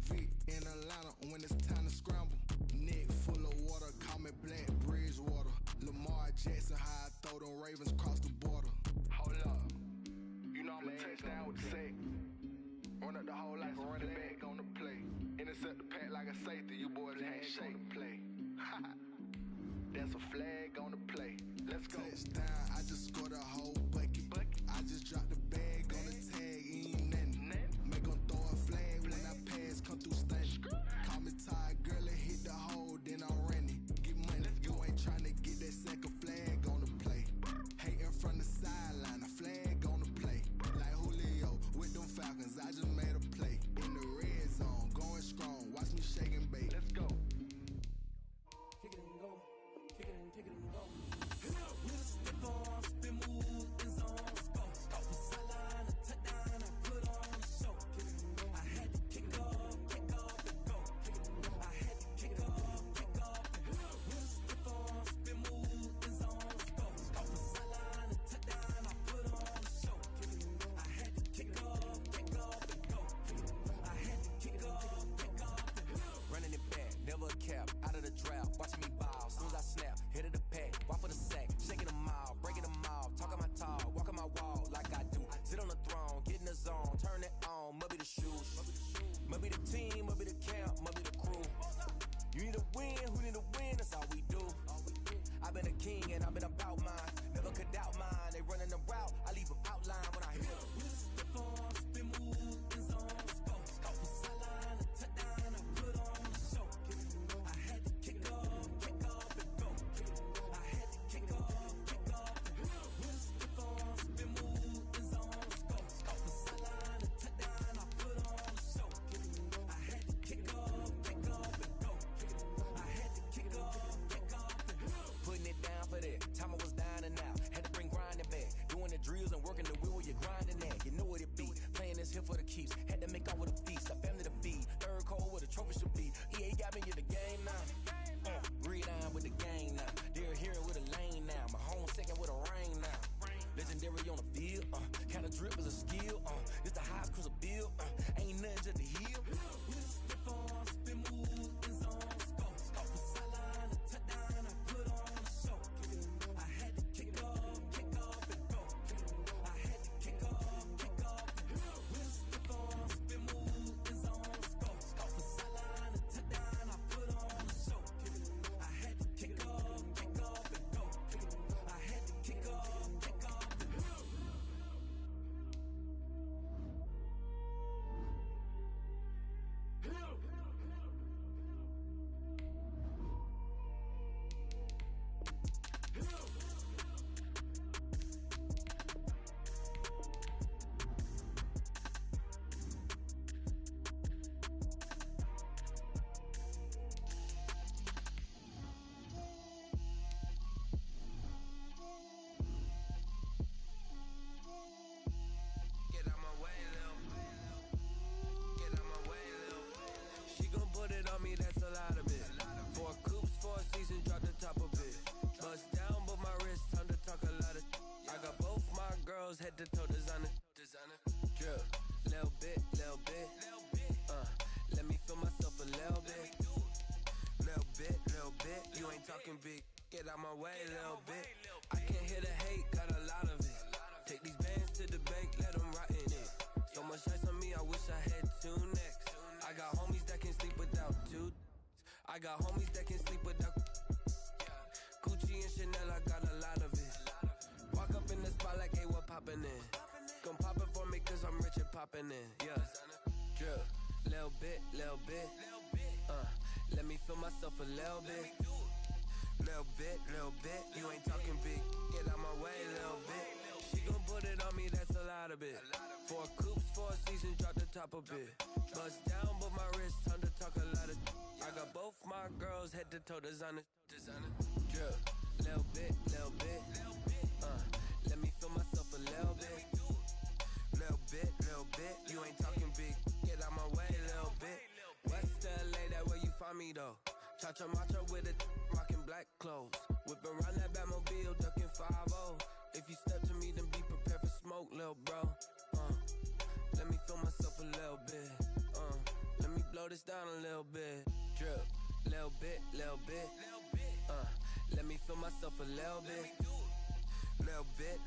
J: been a king and I've been about mine. Never could doubt mine. They running the route, I leave them outline when I hear them.
H: Step on, spin, move, and zone, scope. Scope for sideline, a touchdown, I put on the show. I had to kick off and go. I had to kick off and go. Step on, spin, move, and zone, scope. Scope for sideline, a touchdown, I put on the show. I had to kick off and go. I had to kick off and go.
J: Putting it down for that. Time I was down and out. Had to bring grinding back. Doing the drills and working the wheel where you're grinding at. You know what it be. Playing this here for the keeps. Had to make off with a feast. A family to feed. Third cold where the trophy should be. EA got me in the game now. Read on with the game now. They're here with a lane now. My home second with a rain now. Legendary on the field. Kind of drip is a skill. It's the highest cruiser bill. Ain't nothing just the heel.
H: Step on, spin, move, and zone, scope. Scope for sideline, a touchdown, I put on the show. I had to kick off and go. I had to kick off and go. Step on, spin, move, and zone, scope. Scope for sideline, a touchdown, I put on the show. I had to kick off and go. I had to kick off and go.
J: Get out my way, Lil. Get out my way, Lil. She gon' put it on me, that's a lot of it. 4 coops, 4 seasons, drop the top of it. Bust down, but my wrist, time to talk a lot of. I got both my girls head to toe designer. Drip, little bit, little bit. Let me feel myself a little bit. Little bit. You ain't talking big. Get out my way, little bit. I can't hear the hate, got a lot of it. Take these bands to the bank, let them rot in it. So much ice on me, I wish I had 2 necks. I got homies that can sleep without 2. I got homies that can sleep without. Gucci and Chanel, I got a lot of it. Walk up in the spot like, hey, what poppin' in? Gon' pop it for me, cause I'm rich and poppin' in. Yeah, drip, little bit. Let me feel myself a little bit. Little bit. You ain't talking big. Get out my way, little bit. She gon' put it on me, that's a lot of it. 4 coops, 4 seasons, drop the top a bit. Bust down, but my wrist, time to talk a lot of. I got both my girls head to toe designer. Drip, little bit. Let me feel myself a little bit. Little bit. You ain't talking big. Get out my way, little bit. West LA, that where you find me though. Cha-cha matcha with it, rockin' black clothes. Whip around that Batmobile, ducking 5-0. If you step to me, then be prepared for smoke, lil' bro. Let me feel myself a little bit. Let me blow this down a little bit. Drip, little bit. Let me feel myself a little bit. Little bit.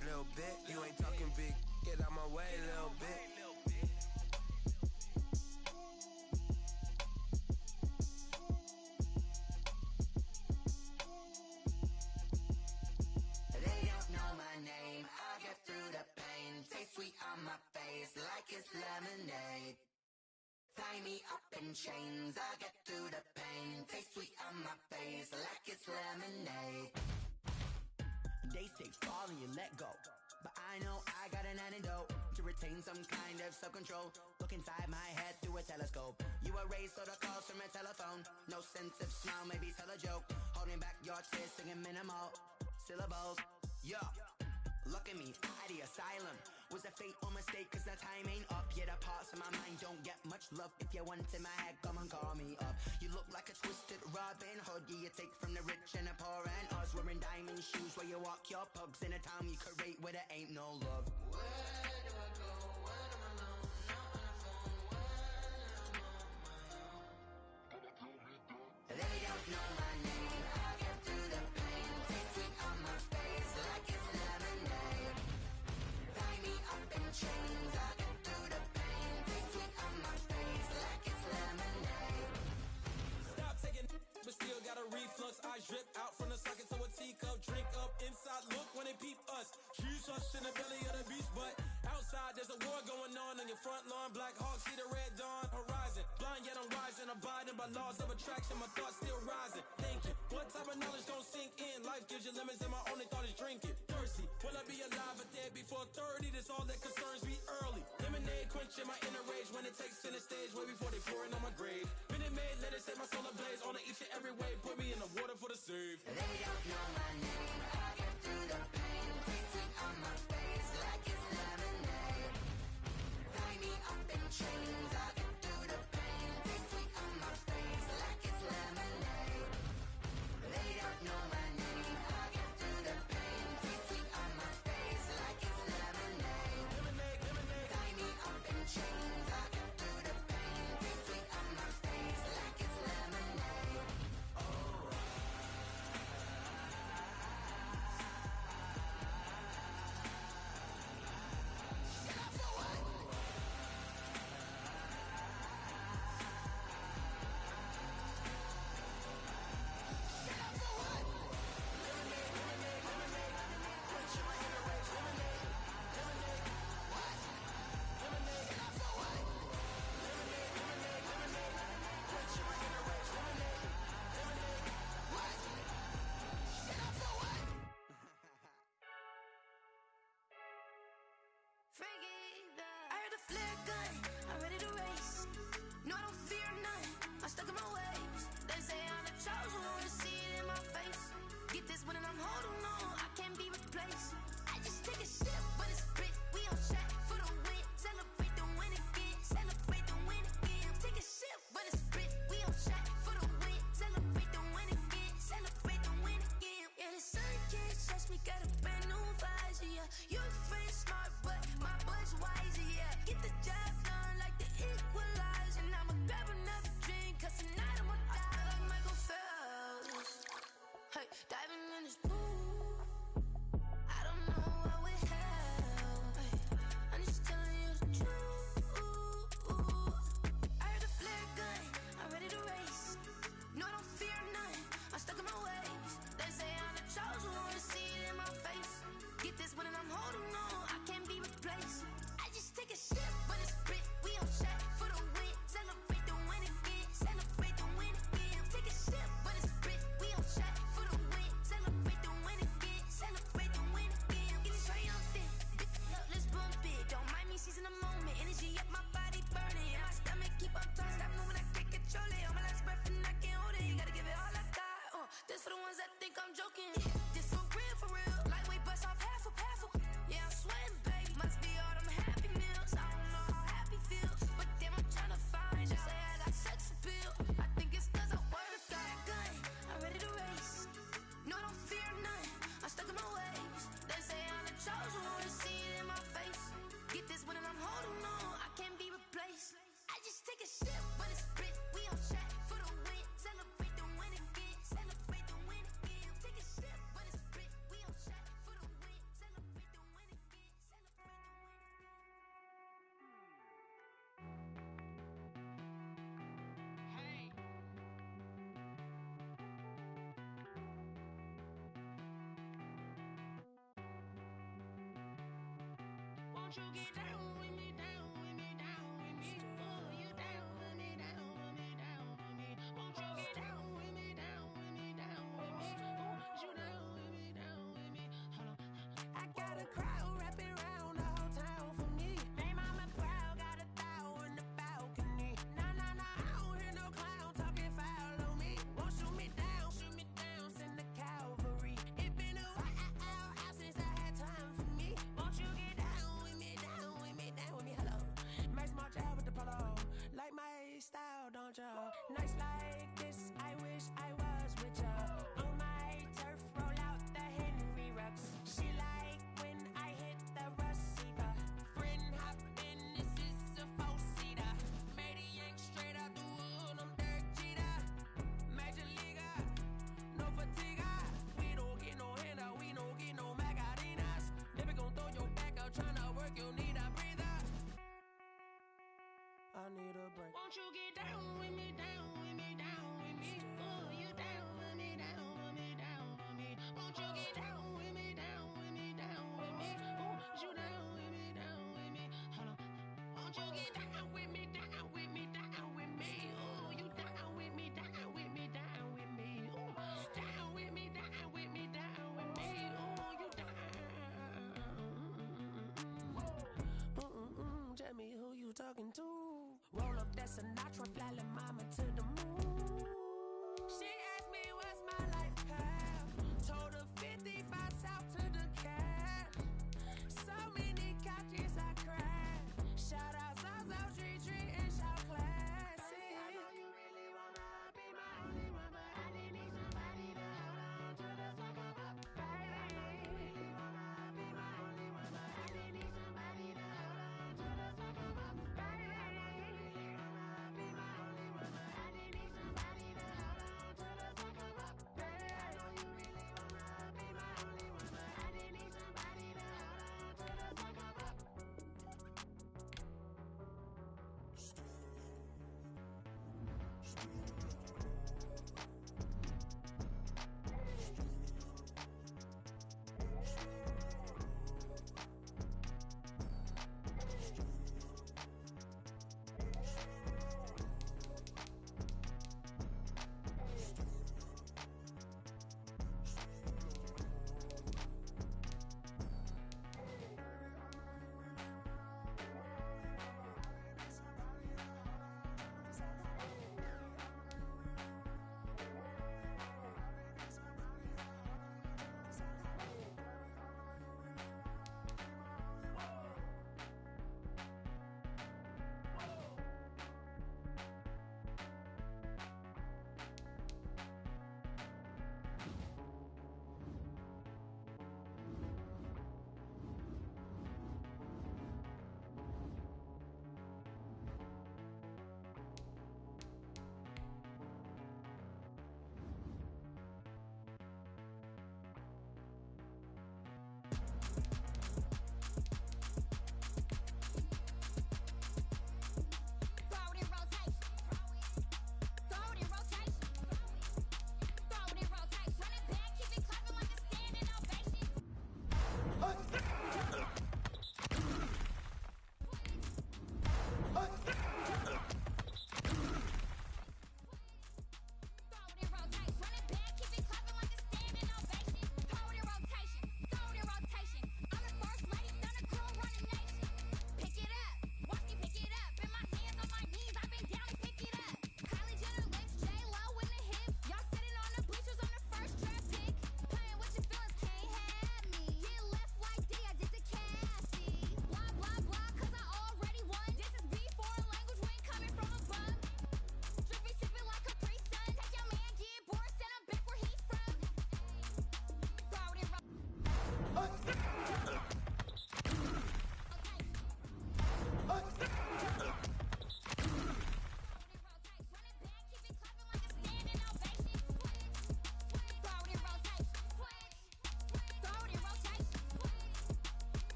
J: You ain't talking big. Get out my way, little bit.
K: Taste sweet on my face like it's lemonade. Tie me up in chains, I get through the pain. Taste sweet on my face like it's lemonade.
L: They say fall and you let go, but I know I got an antidote to retain some kind of self-control. Look inside my head through a telescope. You erase all the calls from a telephone. No sense of smile, maybe tell a joke. Holding back your tears, singing minimal syllables. Yeah. Look at me, out the asylum. Was a fate or mistake, cause the time ain't up. Yeah, the parts of my mind don't get much love. If you want in my head, come and call me up. You look like a twisted Robin Hood. Yeah, you take from the rich and the poor and us. Wearing diamond shoes where you walk your pugs. In a town you create where there ain't no love.
K: Where do I go when I'm alone? Not on the phone when I'm on my own. They don't know my name, I get through the pain. Taste sweet on my face like it's lemonade. Tie me up in chains, I get through the pain. Taste sweet on my face like it's lemonade.
J: Stop taking but still got a reflux. I drip out from the socket to a teacup. in the belly of the beast, but outside there's a war going on your front lawn. Black Hawk, see the red dawn horizon. Blind yet I'm rising, abiding by laws of attraction. My thoughts still rising, thinking, what type of knowledge don't sink in? Life gives you lemons and my only thought is drinking. Thirsty, will I be alive or dead before 30? That's all that concerns me early. Lemonade quenching my inner rage when it takes center stage way before they pouring on my grave. Minute Maid, let it set my soul ablaze on each and every way. Put me in the water for the save.
K: They don't know my name. I get through the pain. Taste sweet on my face like it's lemonade. Tie me up in chains. I get through the pain. Taste sweet on my face like it's lemonade. They don't know my name. I get through the pain. Taste sweet on my face like it's lemonade. Tie me up in chains. I get through the pain. Taste sweet on my face like it's lemonade. I heard the flare gun, I'm ready to race. No, I don't fear none, I'm stuck in my ways. They say I'm the chosen one, to see it in my face. Get this one and I'm holding on, I can't be replaced. I just take a sip, but it's split, we on track for the win. Celebrate the win again, celebrate the win again. Take a sip, but it's split, we on track for the win. Celebrate the win again, celebrate the win again. Yeah, the sun can't touch me, got a brand new visor, yeah. You're friend smart, but my bud's wiser, yeah. Get the job done like the equalizer. And I'ma grab another drink, cause tonight I'ma die like Michael Phelps. Hey, diving in this pool, I don't know what would help. Hey, I'm just telling you the truth. I heard the flare gun, I'm ready to race. No, I don't fear none, I'm stuck in my ways. They say I'm the chosen one, to see it in my face. Get this one and I'm holding on, I can't be replaced. I just take a sip, but it's split, we on track for the win. Celebrate the win again, celebrate the win again. Take a sip, but it's split, we on track for the win. Celebrate the win again, celebrate the win again. Getting triumphant, let's bump it. Don't mind me seizing the moment, energy up my body burning. And my stomach keep on turning, stop moving, I can't control it. On my last breath and I can't hold it, you gotta give it all I got. This for the ones that think I'm joking. This for real, lightweight bust off half a. Yeah, I'm sweating, baby. Must be all them happy meals. I don't know how happy feels, but damn, I'm trying to find out. Say I got sex appeal. I think it's cause I wear the flag gun. I'm ready to race. No, I don't fear none, I'm stuck in my ways. They say I'm the chosen one, to see it in my face. Get this one and I'm holding on, I can't be replaced. I just take a sip, but it's split, we on track for the win. Celebrate the win again, celebrate the win again. Take a sip, but it's split, we on track for the win. Celebrate the win again, celebrate the win again. Hey. Won't you get down with me, down with me, down with me? Oh, you down with me, down with me, down with me. Won't you get down with me, down with me, down with me? Oh, you down with me, down with me? Hold on. I got a crowd wrapping around the whole town for me. They mama proud, got a thou in the balcony. Nah, I don't hear no clown talking foul on me. Won't shoot me down, send the cavalry. It been a while since I had time for me. Won't you get down with me, down with me, down with me? Hello. Max March out with the polo. Like my style, don't ya? Nights like this, I wish I was with ya. On my turf, roll out the Henry Rux. She like when I hit the receiver. Friend hop in, this is a four-seater. Made a yank straight out the wood, I'm Derek Jeter. Major leaguer, no fatigue. We don't get no handout, we don't get no Macarinas. They be gon' throw your back out, tryna work, you need a breather. I need a break. Won't you get down with me, down with me,
M: won't you get down with me, down with me, down with me? Ooh, you down with me, down with me, down with me. Ooh, down with me, down with me, down with me. Ooh, you down. Tell me who you talking to. Roll up that Sinatra, fly la mama to the moon. She asked me what's my life path. Told her 55 south to the cat. So many couches I cried. Shout out Zazo, Tree Tree, and shout classy. I know you really wanna be my only one, but I didn't need somebody to hold on to the sucker up, baby. I know you really wanna be my only one, but I didn't need somebody to hold on to the sucker up, baby. I know you really wanna be my only one, but I didn't need somebody to hold on to the sucker up, baby. I know you really wanna be my only one, but I didn't need somebody to hold on to the sucker up.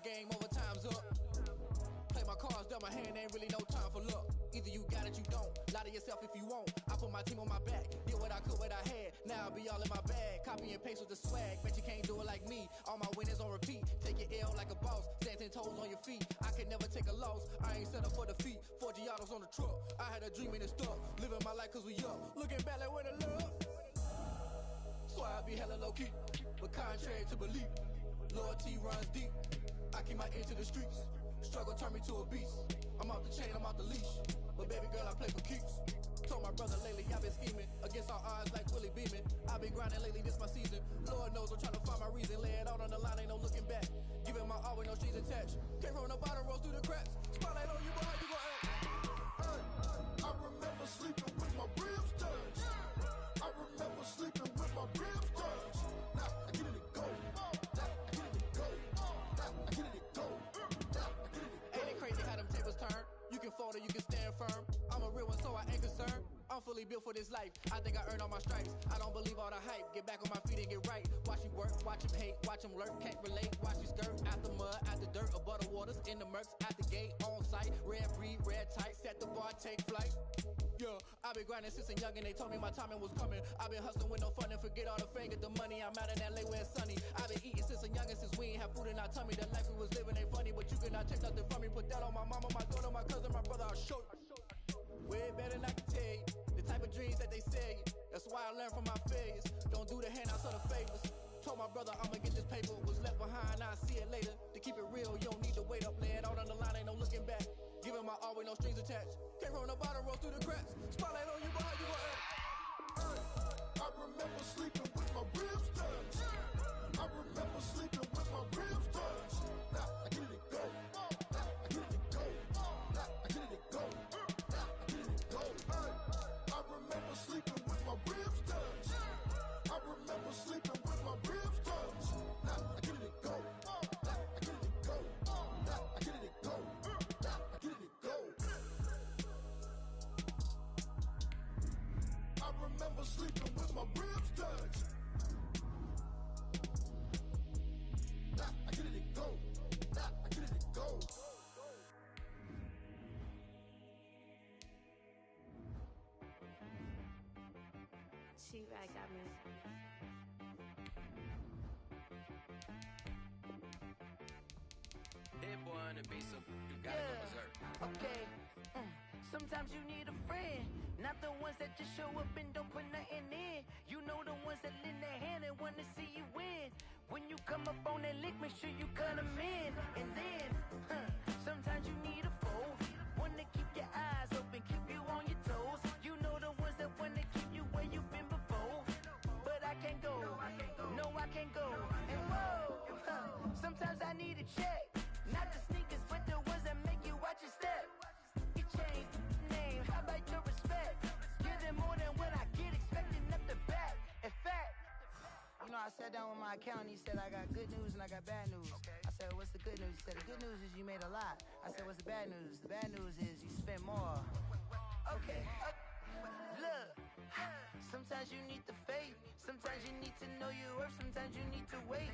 N: Game over, time's up. Play my cards, dealt my hand, ain't really no time for luck. Either Either you got it, you don't. Lie to yourself if you won't. I put my team on my back. Did what I could, what I had. Now I'll be all in my bag. Copy and paste with the swag. Bet you can't do it like me. All my winners on repeat. Take your L like a boss. Stand 10 toes on your feet. I can never take a loss. I ain't set up for defeat. 4 Giottos on the truck. I had a dream and it stuck. Living my life cause we up. Looking back like where the love. So I be hella low key. But contrary to belief, loyalty runs deep. I keep my ear to the streets. Struggle turned me to a beast. I'm off the chain, I'm off the leash. But baby girl, I play for keeps. Told my brother lately, I've been scheming. Against all odds like Willie Beeman. I've been grinding lately, this my season. Lord knows I'm trying to find my reason. Lay it out on the line, ain't no looking back. Giving my all with no strings attached. Can't roll no bottle, rolls through the cracks. Spotlight on you, but how you gon' act?
O: I remember sleeping with my ribs touched. I remember sleeping with my ribs touched. Now I get it to go. Now I get it to go. Now I get it to go. Now I get it to go.
N: Ain't it crazy how them tables turn? You can fold or you can stand firm. I'm a real one, so I ain't concerned. I'm fully built for this life. I think I earned all my stripes. I don't believe all the hype. Get back on my feet and get right. Watch you work, watch him hate, watch him lurk. Can't relate, watch you skirt. Out the mud, out the dirt, above the waters, in the murks, out the gate, on site. Red breed, red tight, set the bar, take flight. Yeah, I've been grinding since a young and they told me my timing was coming. I've been hustling with no fun and forget all the fame, get the money. I'm out in LA where it's sunny. I've been eating since a young and since we ain't have food in our tummy. The life we was living ain't funny, but you cannot take nothing from me. Put that on my mama, my daughter, my cousin, my brother, I'll show you. Way better than I can tell you. The type of dreams that they sell you. That's why I learned from my failures. Don't do the handouts or the favors. Told my brother I'ma get this paper. Was left behind, I'll see it later. To keep it real, you don't need to wait up. Lay it out on the line, ain't no looking back. Giving my all with no strings attached. Can't roll no bottle, roll through the cracks. Spotlight on you, but how you gon' act?
O: I remember sleeping with my ribs touched. I remember sleeping with my ribs touched. Now I get it to go. Now I get it to go. Now I get it to go. Now I get it to go. I remember sleeping with my ribs touched. I remember sleeping with my ribs touched. Now I get it to go. Now I get it to go. Now I get it to go. Now I get it to go. I remember sleeping with my ribs touched. Now I get it to go. Now I get it to go.
P: Chief, I got me.
J: That boy on the beat, so you gotta go berserk.
L: Okay. Sometimes you need a friend, not the ones that just show up and don't put nothing in. You know the ones that lend their hand and want to see you win. When you come up on that lick, make sure you cut them in. And then, sometimes you need a foe, one to keep your eyes open, keep you on your toes. You know the ones that want to keep you where you've been before. But I can't go, no I can't go. And whoa, sometimes I need a check. Not the sneakers, but the ones that make you watch your step. You change name, how about your respect? Give them more than what I get, expecting up the back. In fact, you know, I sat down with my accountant, he said I got good news and I got bad news. I said, what's the good news? He said, the good news is you made a lot. I said, what's the bad news? The bad news is you spent more. Okay, look, sometimes you need the faith. Sometimes you need to know your worth. Sometimes you need to wait.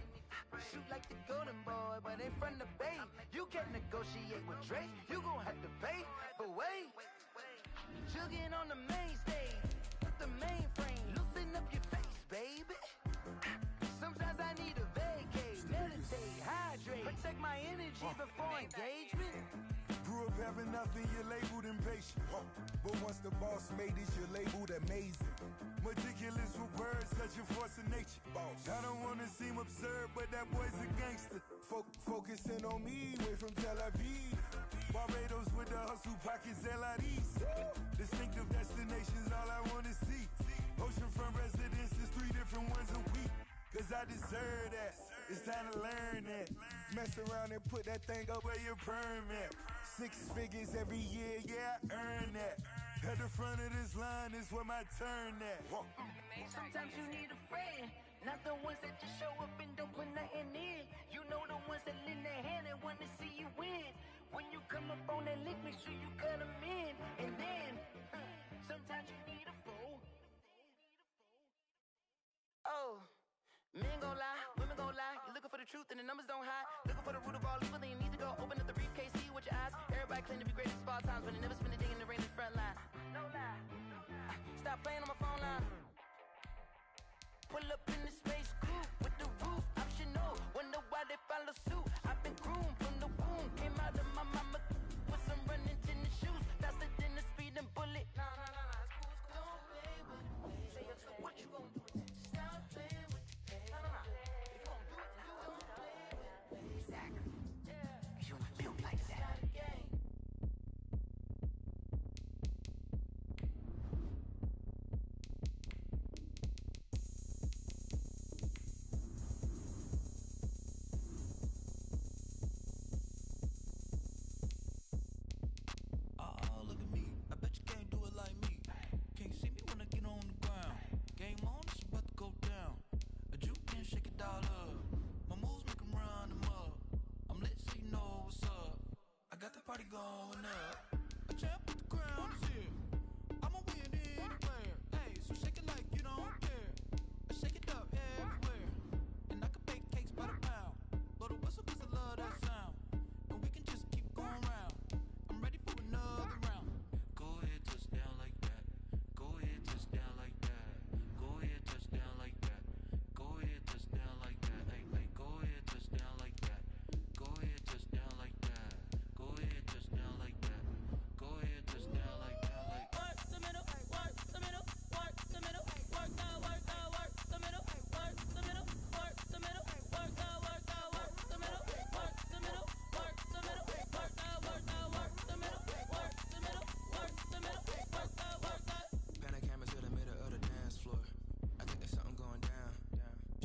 L: Shoot like the golden boy, but ain't from the bay. You can't negotiate with Drake. You gon' have to pay, but wait. Jugging on the main stage with the mainframe. Loosen up your face, baby. Sometimes I need a vacate, meditate, hydrate, protect my energy before engagement.
O: Grew up having nothing, you're labeled impatient. But once the boss made it, you're labeled amazing. Meticulous with words, such a force of nature. I don't wanna seem absurd, but that boy's a gangster. Focusing on me, way from Tel Aviv. Barbados with the hustle pockets, LIDs. Distinctive destinations, all I wanna see. Oceanfront residences, 3 different ones a week. Cause I deserve that, it's time to learn that. Mess around and put that thing up where your perm at. 6 figures every year, yeah, I earn that. At the front of this line is where my turn at.
L: Sometimes you need a friend, not the ones that just show up and don't put nothing in. You know the ones that lend their hand and want to see you win. When you come up on that lick, make sure you cut them in. And then, sometimes you need a fool. Oh, men gon' lie, women gon' lie. You're looking for the truth and the numbers don't hide. Looking for the root of all evil, then you need to go open up the briefcase, see with your eyes. Everybody claim to be great at all times, but they never spend a day in the rain in front stop playing on my phone line. Pull up in the space coupe with the roof optional. Wonder why they follow suit. I've been groomed from the womb. Came out of my mama with some running tennis shoes. Faster than the speeding bullet. Nah, it's cool, it's cool. Don't play with it. Say what you gonna do? Stop playing with it. Nah. If you gonna do it, then don't play with it. Exactly. Yeah. You ain't built like that.
H: Party going up. A champ with the crown is here. I'ma win anywhere. Hey, so shake it like you don't care. I shake it up everywhere. And I can bake cakes by the pound. Blow the whistle 'cause I love that sound. And we can just keep going round. I'm ready for another round. Go ahead, touch down like that. Go ahead, touch down like that. Go ahead, touch down like that. Go ahead, touch down like that. Hey, go ahead, touch down like that. Go ahead, touch down like that. Go ahead, touch down like that. Go ahead, touch down like that. Like work the middle, work the middle, work the middle, work the middle, work the middle, work the middle, work the middle, work the middle, work the middle, work the middle, work the middle, work the middle, work the.
Q: Panic cameras to the middle of the dance floor. I think there's something going down.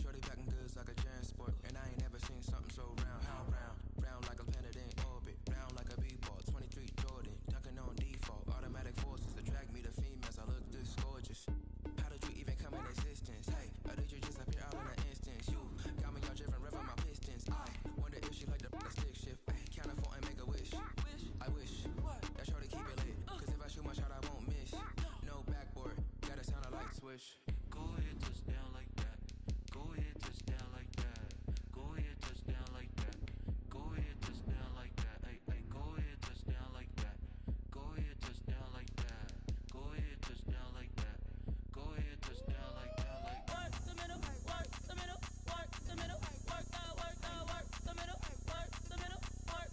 Q: Shorty packing goods like a transport, and I ain't never seen something so round. How round? Round like a planet in orbit, round like a b-ball. 23 Jordan, dunking on default. Automatic forces attract me to females. I look this gorgeous. How did you even come in existence? Hey, or did you just appear out in an instance? You got me all driven, revving my pistons. I wonder if she like the stick shift. Ay, count a 4 and make a wish. I wish that shorty keep it lit. 'Cause if I shoot my shot, I won't miss. No backboard, gotta sound a light switch.
H: Go ahead, touch down like that. Go ahead, touch down like that. Go ahead, touch down like that. Go ahead, touch down like that. Hey, go ahead, touch down like that. Go ahead, touch down like that. Go ahead, touch down like that. Go ahead, touch down like that. Like work the middle, work the middle, work the middle, work the middle, work the middle, work the middle, work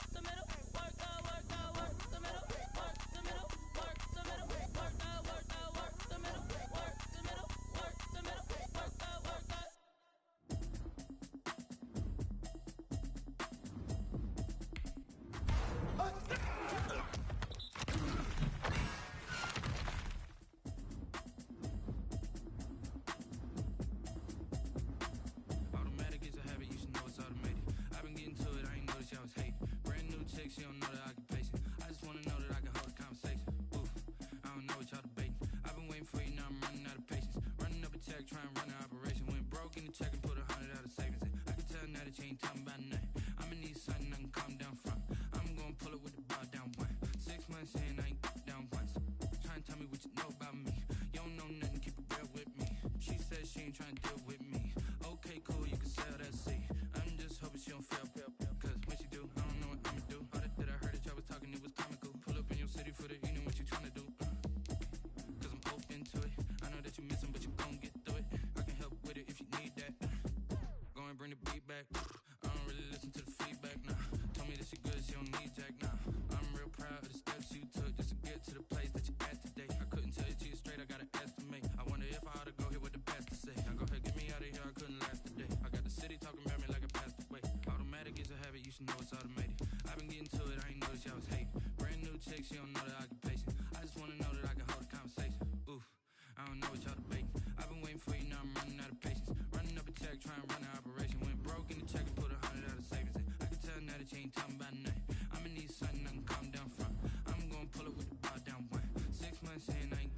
H: the middle, work the middle, work the middle, work the middle, work the middle, work the middle, work the middle, work the middle, work the. Automatic is a habit, you should know it's automated. I've been getting to it, I ain't noticed y'all was hating. Brand new chick, she don't know the occupation. I just wanna know that I can hold a conversation. Oof, I don't know what y'all debating. I've been waiting for you, now I'm running out of patience. Running up a check, trying to run an operation. Went broke in the check and put 100 out of savings in. I can tell now that you ain't talking about nothing. I'ma need something I can calm down from. I'm gonna pull it with the bar down one. 6 months in, I ain't down once. Trying to tell me what you know about me. You don't know nothing, keep it real with me. She says she ain't trying to deal with me. Okay, cool, you can sell that seat. I'm just hoping she don't fail. Cause when she do, I don't know what I'ma do. All that I heard that y'all was talking, it was comical. Pull up in your city for the evening, what you trying to do? Cause I'm open to it. I know that you missing, but you gon' get through it. I can help with it if you need that. Go and bring the beat back. I don't really listen to the feedback, nah. Told me that she good, she don't need Jack, nah. I'm real proud of the steps you took just to get to the place that you at today. I couldn't tell you to you straight, I gotta estimate. I wonder if I ought to go here with the best to say. Now go ahead, get me out of here, I couldn't last today. I got the city talking about me like I passed away. Automatic is a habit, you should know it's automated. I've been getting to it, I ain't noticed y'all was hating. Brand new chick, she don't know the occupation. I just wanna know that I can hold a conversation. Oof, I don't know what y'all debating. I've been waiting for you, now I'm running out of patience. Running up a check, trying to run an operation. Went broke in the check and put 100 out of savings in. I can tell now that you ain't talking about nothing. I'ma need something I can calm down from. I'm gonna pull it with the bar down one. 6 months in, I ain't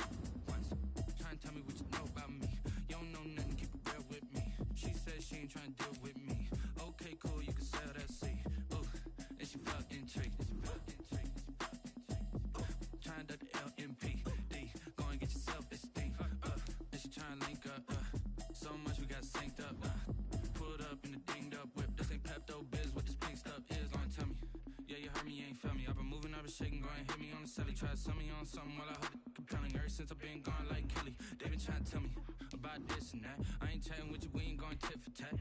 H: once. Trying to tell me what you know about me. You don't know nothing, keep it real with me. She says she ain't trying to deal with me. Okay, cool, you can sell that seat. Ooh, and she felt intrigued. Trying to duck the LMP. D, go and get your self-esteem. And she trying to link up. So much we got synced up. Pulled up in the dinged up whip. This ain't Pepto-Biz, what this pink stuff is. Long tell me. Yeah, you heard me, you ain't felt me. I've been moving up
Q: never shaking, go and hit me on the celly. Try to sell me on something while I heard it compelling. Ever since I've been gone like Kelly, they been trying to tell me about this and that. I ain't chatting with you, we ain't going tit for tat.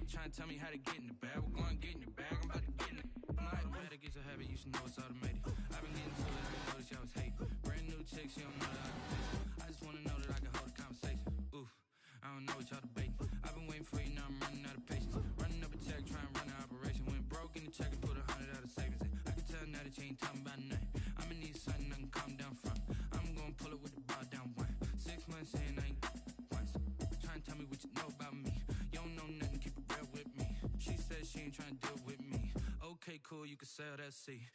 Q: Trying to tell me how to get in the bag. We're going to get in the bag, I'm about to get in it. I'm like, better get your habit, you should know it's automated. I've been getting to it, I didn't notice y'all was hate. Brand new chick, she don't know that I can face it. I just wanna know that I can hold a conversation. Oof, I don't know what y'all debating. I've been waiting for you, now I'm running out of patience. Running up a check, trying to run an operation. Went broke in the check and put 100 out of savings in. I can tell now that you ain't talking about nothing. I'ma need something I can calm down from. I'm gonna pull it with the bar down one. 6 months in, I ain't once. Trying to tell me what you know about me. You don't know nothing, keep it real with me. She said she ain't trying to deal with me. Okay, cool, you can sell that seat.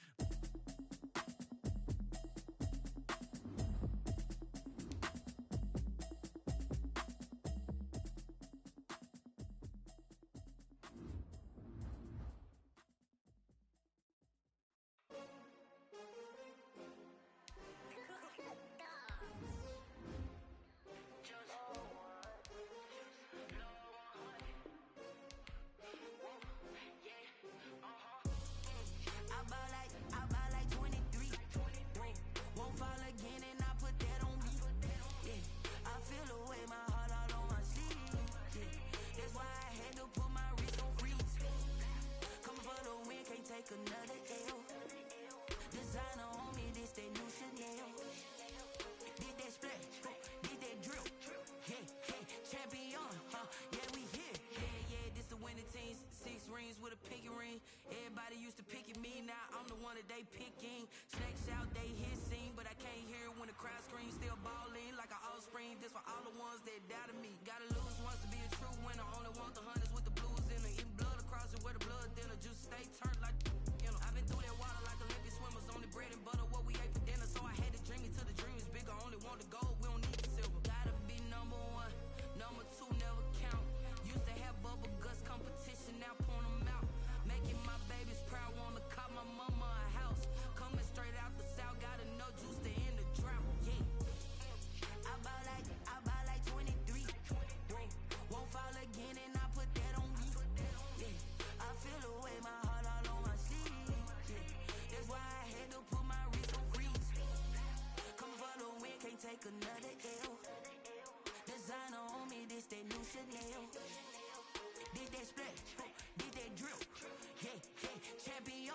L: I buy like 23. Won't fall again and I put that on me. Yeah, I feel the way my heart all on my sleeve. Yeah, that's why I had to put my wrist on freeze. Coming for the win, can't take another L. Designer on me, this that new Chanel. Did that splash, did that drill. Yeah, yeah, champion, yeah, we here. Yeah, this the winning team. 6 rings with a pinky ring. Everybody used to pick at me, now I'm the one that they picking. Snakes out, they hissing, but I can't hear it when the crowd screams. Still balling like an offspring. This for all the ones that doubted me. Gotta lose once to be a true winner. Only want the hunters with the blues in it. Eating blood across it where the blood thinner. Juice stay turned like, you know. I've been through that water like Olympic swimmers. Only bread and butter, what we ate for dinner. So I had to dream it till the dream is bigger. Only want the gold, we don't need the silver. Gotta be number 1, number 2 never count. Used to have bubble guts competition, now point them out. Making my babies proud, wanna cop my mama a house. Coming straight out the south, gotta know juice to end the drought. Yeah, I buy like 23. Won't fall again and I put that on me. Yeah, I feel the way my heart all on my sleeve. Yeah, that's why I had to put my wrist on freeze. Coming for the win, can't take another L. Designer on me, this that new Chanel. Did that splash, did that drill. Yeah, yeah, champion,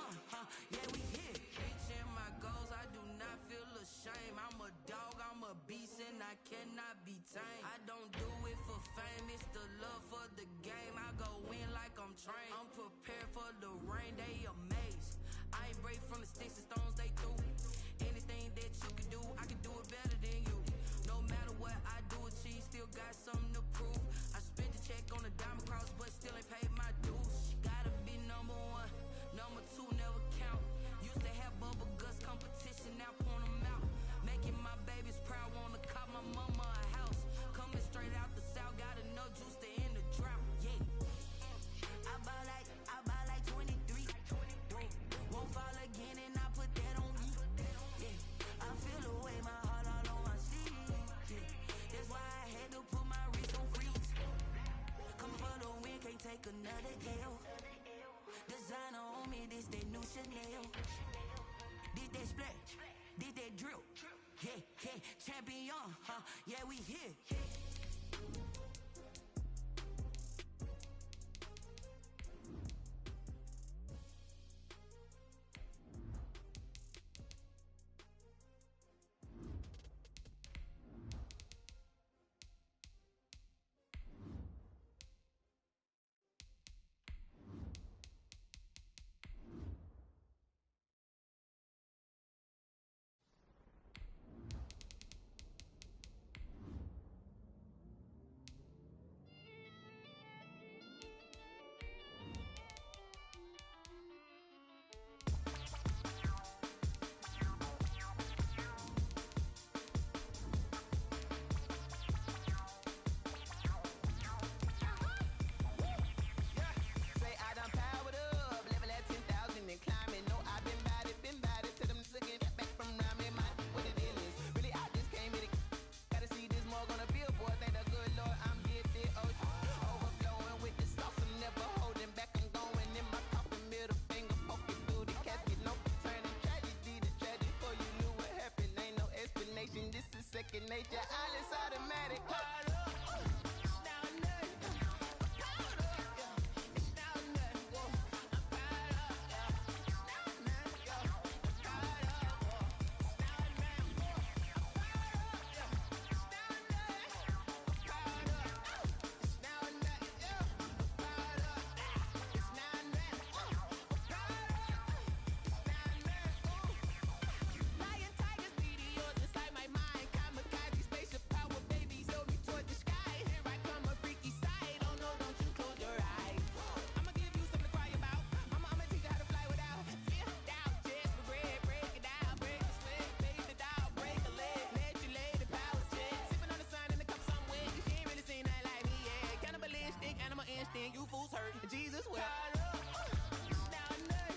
L: yeah, we here. Reaching my goals, I do not feel ashamed. I'm a dog, I'm a beast, and I cannot be tamed. I don't do it for fame, it's the love for the game. I go in like I'm trained. I'm prepared for the rain, they amazed. I ain't break from the sticks and stones they threw. Anything that you can do, I can do it better than you. No matter what I do, achieve, still got something to prove. I spent the check on the diamond cross, but still ain't paid my dues. Gotta be number 1, number 2 never count. Used to have bubble guts competition, now point them out. Making my babies proud, wanna cop my mama a house. Coming straight out the south, gotta know juice to end the drought. Yeah, I buy like 23. Won't fall again and I put that on me. Yeah, I feel the way my heart all on my sleeve. Yeah, that's why I had to put my wrist on freeze. Coming for the win, can't take another L. Designer on me, this that new Chanel. Did that splash, did that drill. Yeah, yeah, champion, yeah, we here.
R: nature, all is automatic. Caught up, it's now nothing. Caught up, yeah, it's now nothing. Whoa, I'm caught up, yeah, it's now nothing. Yo, I'm caught up, whoa, it's now nothing. Whoa, I'm caught up, yeah, it's now nothing. I'm caught up, it's now nothing. Yo, I'm caught up, it's now nothing. Whoa, I'm caught up, it's now nothing. Lion, tigers, meteors inside my mind. Kamikaze, spaceship power, baby, throw me toward the sky. Here I come, a freaky side. Oh no, don't you close your eyes. I'ma give you something to cry about. I'ma teach you how to fly without fear, doubt, just regret. Break it down, break the sweat, fade the doubt, break a leg, let you lay the power check. Sipping on the sun in the cup somewhere. You ain't really seen that like me, yeah. Cannibalistic, animal instinct, you fools hurt. Jesus well. It's now nothing.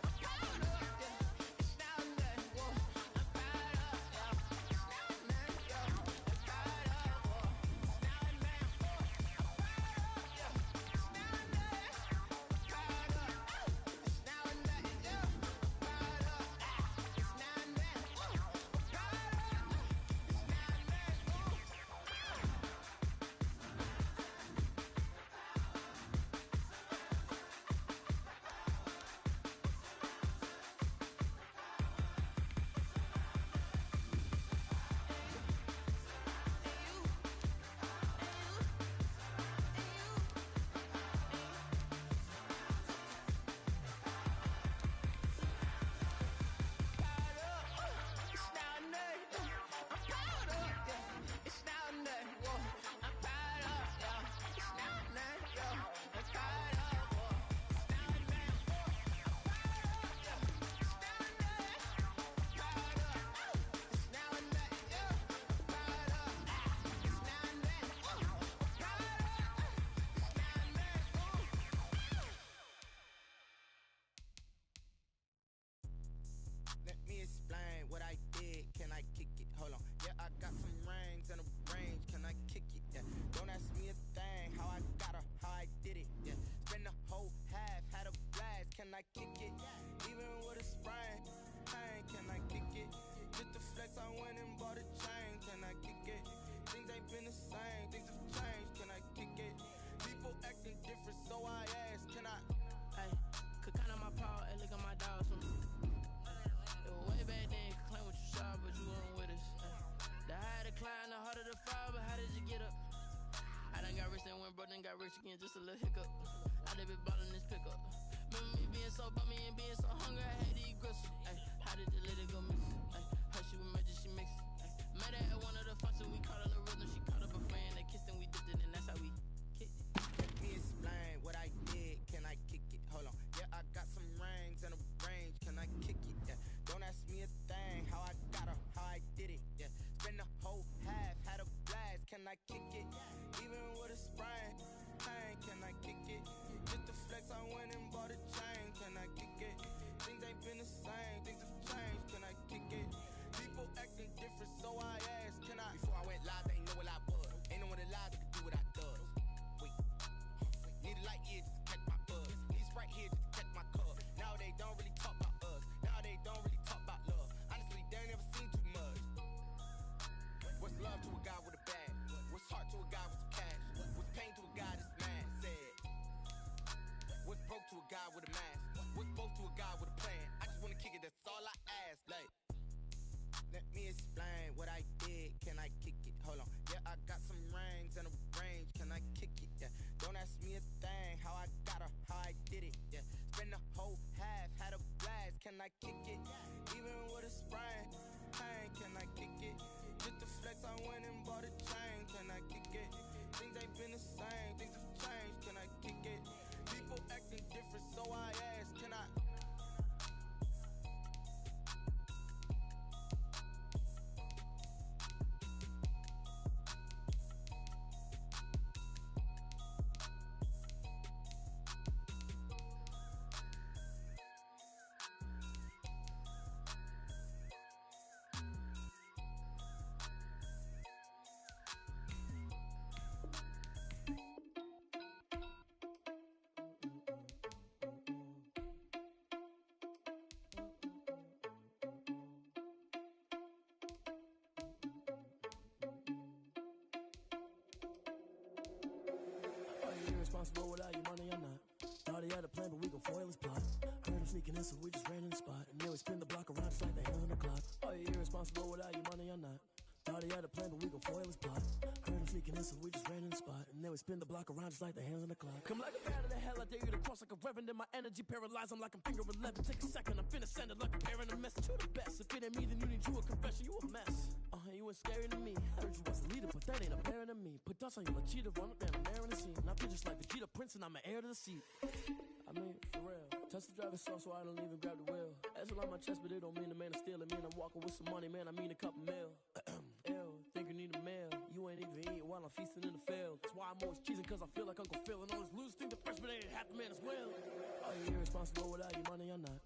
R: I'm caught up, yeah. It's now nothing. Whoa, I'm caught up, yeah. It's now nothing, yo. I'm caught up, whoa. It's now nothing. Whoa, I'm caught up, yeah. It's now nothing. I'm caught up, it's now nothing, yo. I'm caught up, it's now nothing. Whoa, I'm caught up, it's now It's now nothing. I'm caught up, yeah. It's now nothing. Whoa, I'm caught up, yeah. It's now nothing, yo. I'm caught up, whoa. It's now nothing. Whoa, I'm caught up, yeah. It's now nothing. I'm caught up. It's now nothing, yo. I'm caught up. It's now nothing. Whoa, I'm caught up. It's now nothing. Let me explain what I did. Can I kick it? Hold on. Yeah, I got some rings and a range. Can I kick it? Yeah. Don't ask me a thing. How I got her, how I did it. Yeah. Spend the whole half, had a blast. Can I kick it? Even with a sprain. Pain, can I kick it? Just to flex, I went and bought a chain. Can I kick it? Things ain't been the same. Things have changed. Can I kick it? People acting different, so I asked. Can I?
S: Hey, could count on my paw and look at my dogs from me. It was way back then, could claim what you saw, but you weren't with us. The higher the climb, the harder the fall, but how did you get up? I done got rich and went broke, then got rich again, just a little hiccup. I done been ballin' this pickup. Remember me being so bummy and being so hungry, I had to eat gristle. Ay, how did the lady go miss? Ay, her she was magic, she mixed. Met her at one of the functions, we caught a little rhythm, she caught up a friend, they kissed and we dipped it, and that's how we kicked it.
R: Let me explain what I did. Can I kick it? Hold on. Yeah, I got some rings and a range. Can I kick it? Yeah. Don't ask me a thing. How I got her, how I did it. Yeah. Spend the whole half, had a blast. Can I kick it? Even with a sprain. Pain, can I kick it? Just to flex, I went and bought a chain. Can I kick it? Things ain't been the same. Things have changed. Can I kick it? People acting different, so I asked. Can I? Before I went live, they ain't know what I was. Ain't no one alive that could do what I does. Wait. Need a light here just to catch my buzz. Need Sprite here just to catch my cup. Now they don't really talk about us. Now they don't really talk about love. Honestly, they ain't never seen too much. What's love to a guy with a bag? What's heart to a guy with some cash? What's pain to a guy that's mad? Said. What's broke to a guy with a mask? What's broke to a guy with a plan? I just wanna
S: you irresponsible without your money or not? Thought he had a plan, but we gon' foil his plot. Heard him sneaking in, so we just ran in the spot. And then we spin the block around just like the hand on the clock. Are you irresponsible without your money or not? Thought he had a plan, but we gon' foil his plot. Heard him sneaking in, so we just ran in the spot. And then we spin the block around just like the hands on the clock. Come like a bat of the hell, I dare you to cross like a reverend. In my energy paralyzed, I'm like I'm finger 11. Take a second, I'm finna send it like a bear in a message to the best. If it ain't me, then you need you a confession, you a mess. You ain't scary to me. Heard you was a leader, but that ain't apparent to me. Put dust on you like cheetah, run up there, I'm there in the scene. And I feel just like Vegeta Prince, and I'm an heir to the seat. I mean, for real. Touch the driver's soft, so I don't even grab the wheel. That's all on my chest, but it don't mean the man is stealing. Mean I'm walking with some money, man, I mean a couple mil. Ew, think you need a meal. You ain't even eating while I'm feasting in the field. That's why I'm always cheesing, cause I feel like Uncle Phil. And all this losers think the freshman ain't half the man as well. Are you irresponsible without your money or not?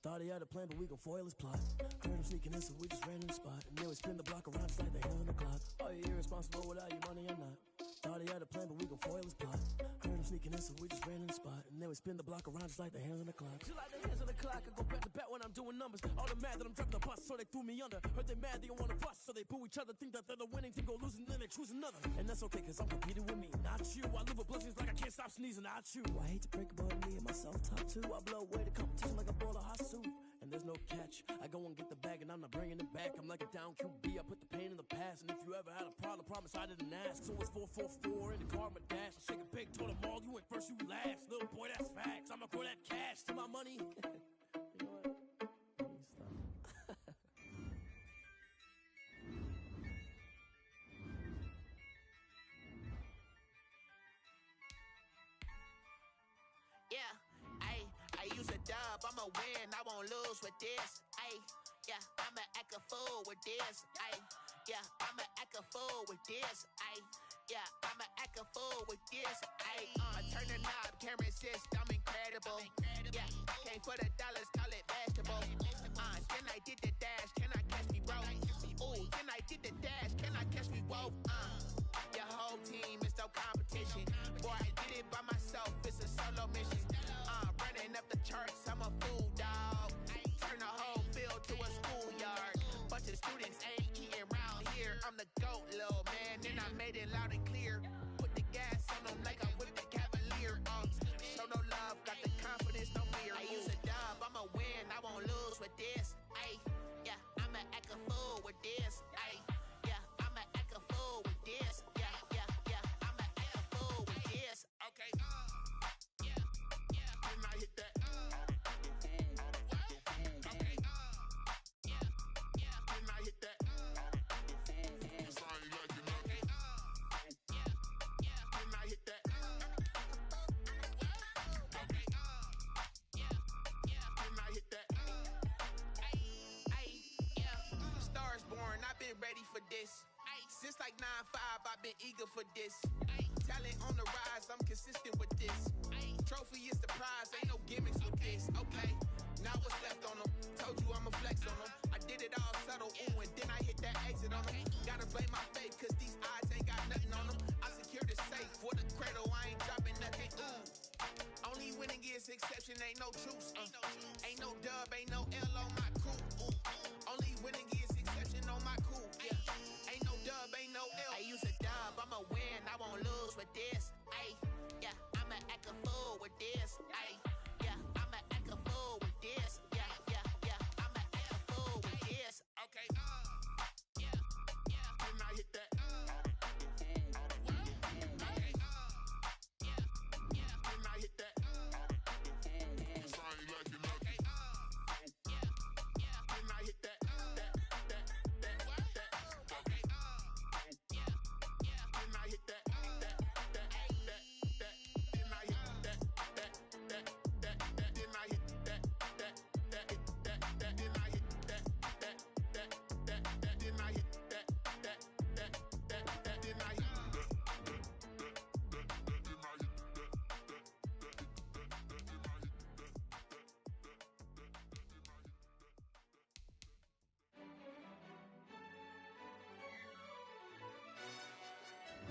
S: Thought he had a plan, but we gon' foil his plot. Heard him sneaking in, so we just ran in the spot. And then we spin the block around just like the hand on the clock. Are you irresponsible without your money or not? Thought he had a plan, but we gon' foil his plot. Heard him sneaking in, so we just ran in the spot. And then we spin the block around just like the hands on the clock. Just like the hands on the clock, I go back to back when I'm doing numbers. All the mad that I'm driving the bus, so they threw me under. Heard they mad, they don't wanna bust, so they boo each other. Think that they're the winning team, go losing, then they choose another. And that's okay, cause I'm competing with me, not you. I live with blessings like I can't stop sneezing, not you. I hate to break about me and my self-talk too. I blow away the competition like a bowl of hot soup. And there's no catch. I go and get the bag and I'm not bringing it back. I'm like a down QB, I put the pain in the past. And if you ever had a problem, promise I didn't ask. So it's 444 in the car, my dash. I shake a big, told them all, you went first, you last. Little boy, that's facts. I'ma throw that cash to my money. You know what?
T: Yeah, I use a dub, I'ma win, I won't lose with this. Yeah, I'ma act a fool with this. Yeah, I'ma act a fool with this. Yeah, I'ma act a fool with this. Turn the knob, can't resist, I'm incredible. Yeah, came for the dollars, call it vegetable. Then I did the dash, can I catch me, bro? Ooh, then I did the dash, can I catch me, whoa? Your whole team is no competition. Boy, I did it by myself, it's a solo mission. Running up the charts, I'm a fool, dog. Turn the whole field to a schoolyard. Bunch of students ain't eating round here. I'm the GOAT, little man, then I made it loud and clear. Put the gas on them like I'm with the Cavalier. Show no love, got the confidence, no fear. I use a dub, I'ma win, I won't lose with this. Yeah, I'ma act a fool with this. Yeah, I'ma act a fool with this. Yeah, I'ma act a fool with this. Okay, then I hit that. Okay, then I hit that. Cause I ain't like it nothing. Then I hit that. Okay, then I hit that. Stars born, I've been ready for this. Since like 9-5, I've been eager for this. Talent on the rise, I'm consistent with this. Trophy is the prize, ain't no gimmicks with this. Okay, now what's left on them? Told you I'ma flex on them. I did it all subtle, ooh, and then I hit that exit on them. Gotta blame my faith, cause these odds ain't got nothing on them. I secure the safe for the cradle, I ain't dropping nothing, ooh. Only winning is exception, ain't no truce. Ain't no dub, ain't no L on my crew. Only winning is exception on my crew. Yeah, ain't no dub, ain't no L. I use a dub, I'ma win, I won't lose with this. Yeah, I'ma act a fool with this. Yeah, I'ma act a fool with this. Yeah, I'ma act a fool with this. Okay, then I hit that. Okay, then I hit that. Cause I ain't like it nothing. Then I hit that. Okay, then I hit that.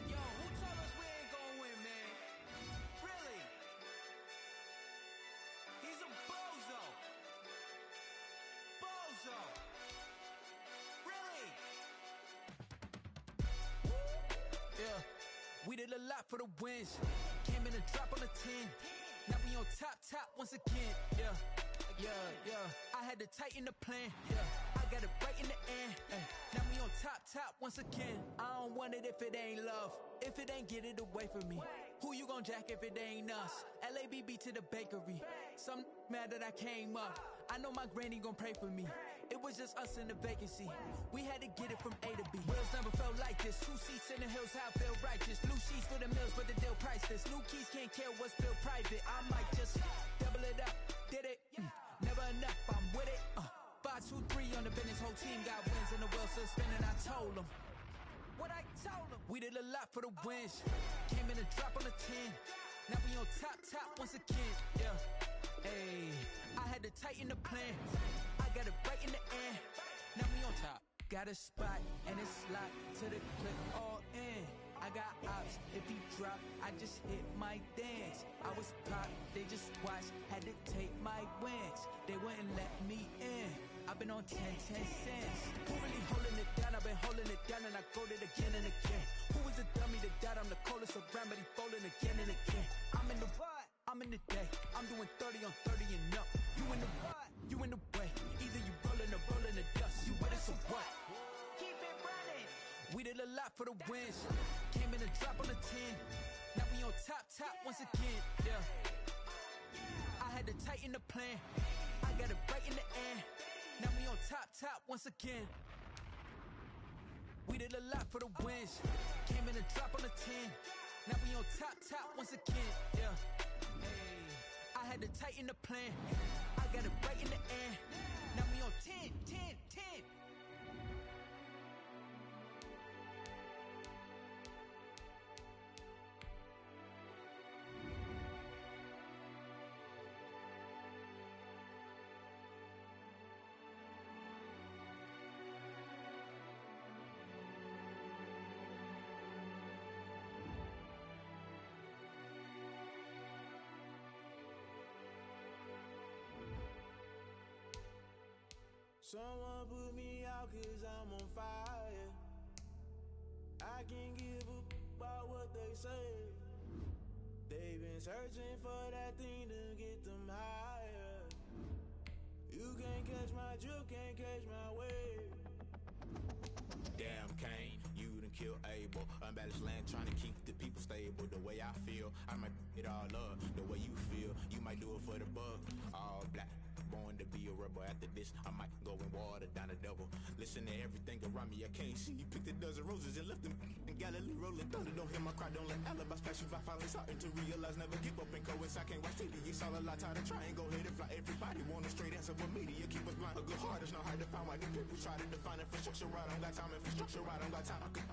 J: Yo, who told us we ain't gonna win, man? Really? He's a bozo. Bozo. Really? Yeah, we did a lot for the wins.
S: Came in a drop on a 10. Now we on top once again. Yeah. I had to tighten the plan. Yeah, I got it right in the end. Now we on top once again. I don't want it if it ain't love. If it ain't, get it away from me. Who you gon' jack if it ain't us? LABB to the bakery. Some mad that I came up. I know my granny gon' pray for me. It was just us in the vacancy. We had to get it from A to B. Wheels never felt like this. 2 seats in the hills, how I feel righteous. Blue sheets for the mills, but the deal priceless. New keys can't care what's still private. I might just double it up. Did it? Never enough, I'm with it. 5, 2, 3 on the business. Whole team got wins and the wheels still spinning. I told them what I told them. We did a lot for the wins. Came in a drop on a 10. Now we on top once again. Yeah. Hey, I had to tighten the plan. I got it right in the end. Now we on top. Got a spot and it's locked to the clip all in. I got ops. If he drop, I just hit my dance. I was pop, they just watched. Had to take my wins. They wouldn't let me in. I've been on 10 cents. Who really holding it down? I've been holding it down and I go it again and again. Who was the dummy that died? I'm the coldest around, but he folding again and again. I'm in the what? I'm in the day. I'm doing 30 on 30 and up. You in the what? You in the way. Either you rolling or rolling the dust. You with us or what? Keep it running. We did a lot for the wins. Came in a drop on a 10. Now we on top once again. Yeah. I had to tighten the plan. I got it right in the end. Now we on top once again. We did a lot for the wins. Came in a drop on a 10. Now we on top once again. Yeah. Hey, I had to tighten the plan. I got it right in the end. Now we on 10.
H: Someone put me out cause I'm on fire. I can't give a about what they say. They've been searching for that thing to get them higher. You can't catch my drift, can't catch my wave.
U: Damn Kane, you done killed Abel. Unbalanced land trying to keep the people stable. The way I feel, I might it all up. The way you feel, you might do it for the bug. All black, born to be a rebel. After this, I might go and water down the double. Listen to everything around me, I can't see. Picked a dozen roses and left them in Galilee rolling thunder. Don't hear my cry, don't let alibi splash you. I finally starting to realize, never give up and coincide. I can't watch TV, it's all a lot. Tired of trying, go ahead and fly. Everybody want a straight answer, but media keep us blind. A good heart is not hard to find. Why the people try to define infrastructure right? I don't got time, infrastructure right? I don't got time. I could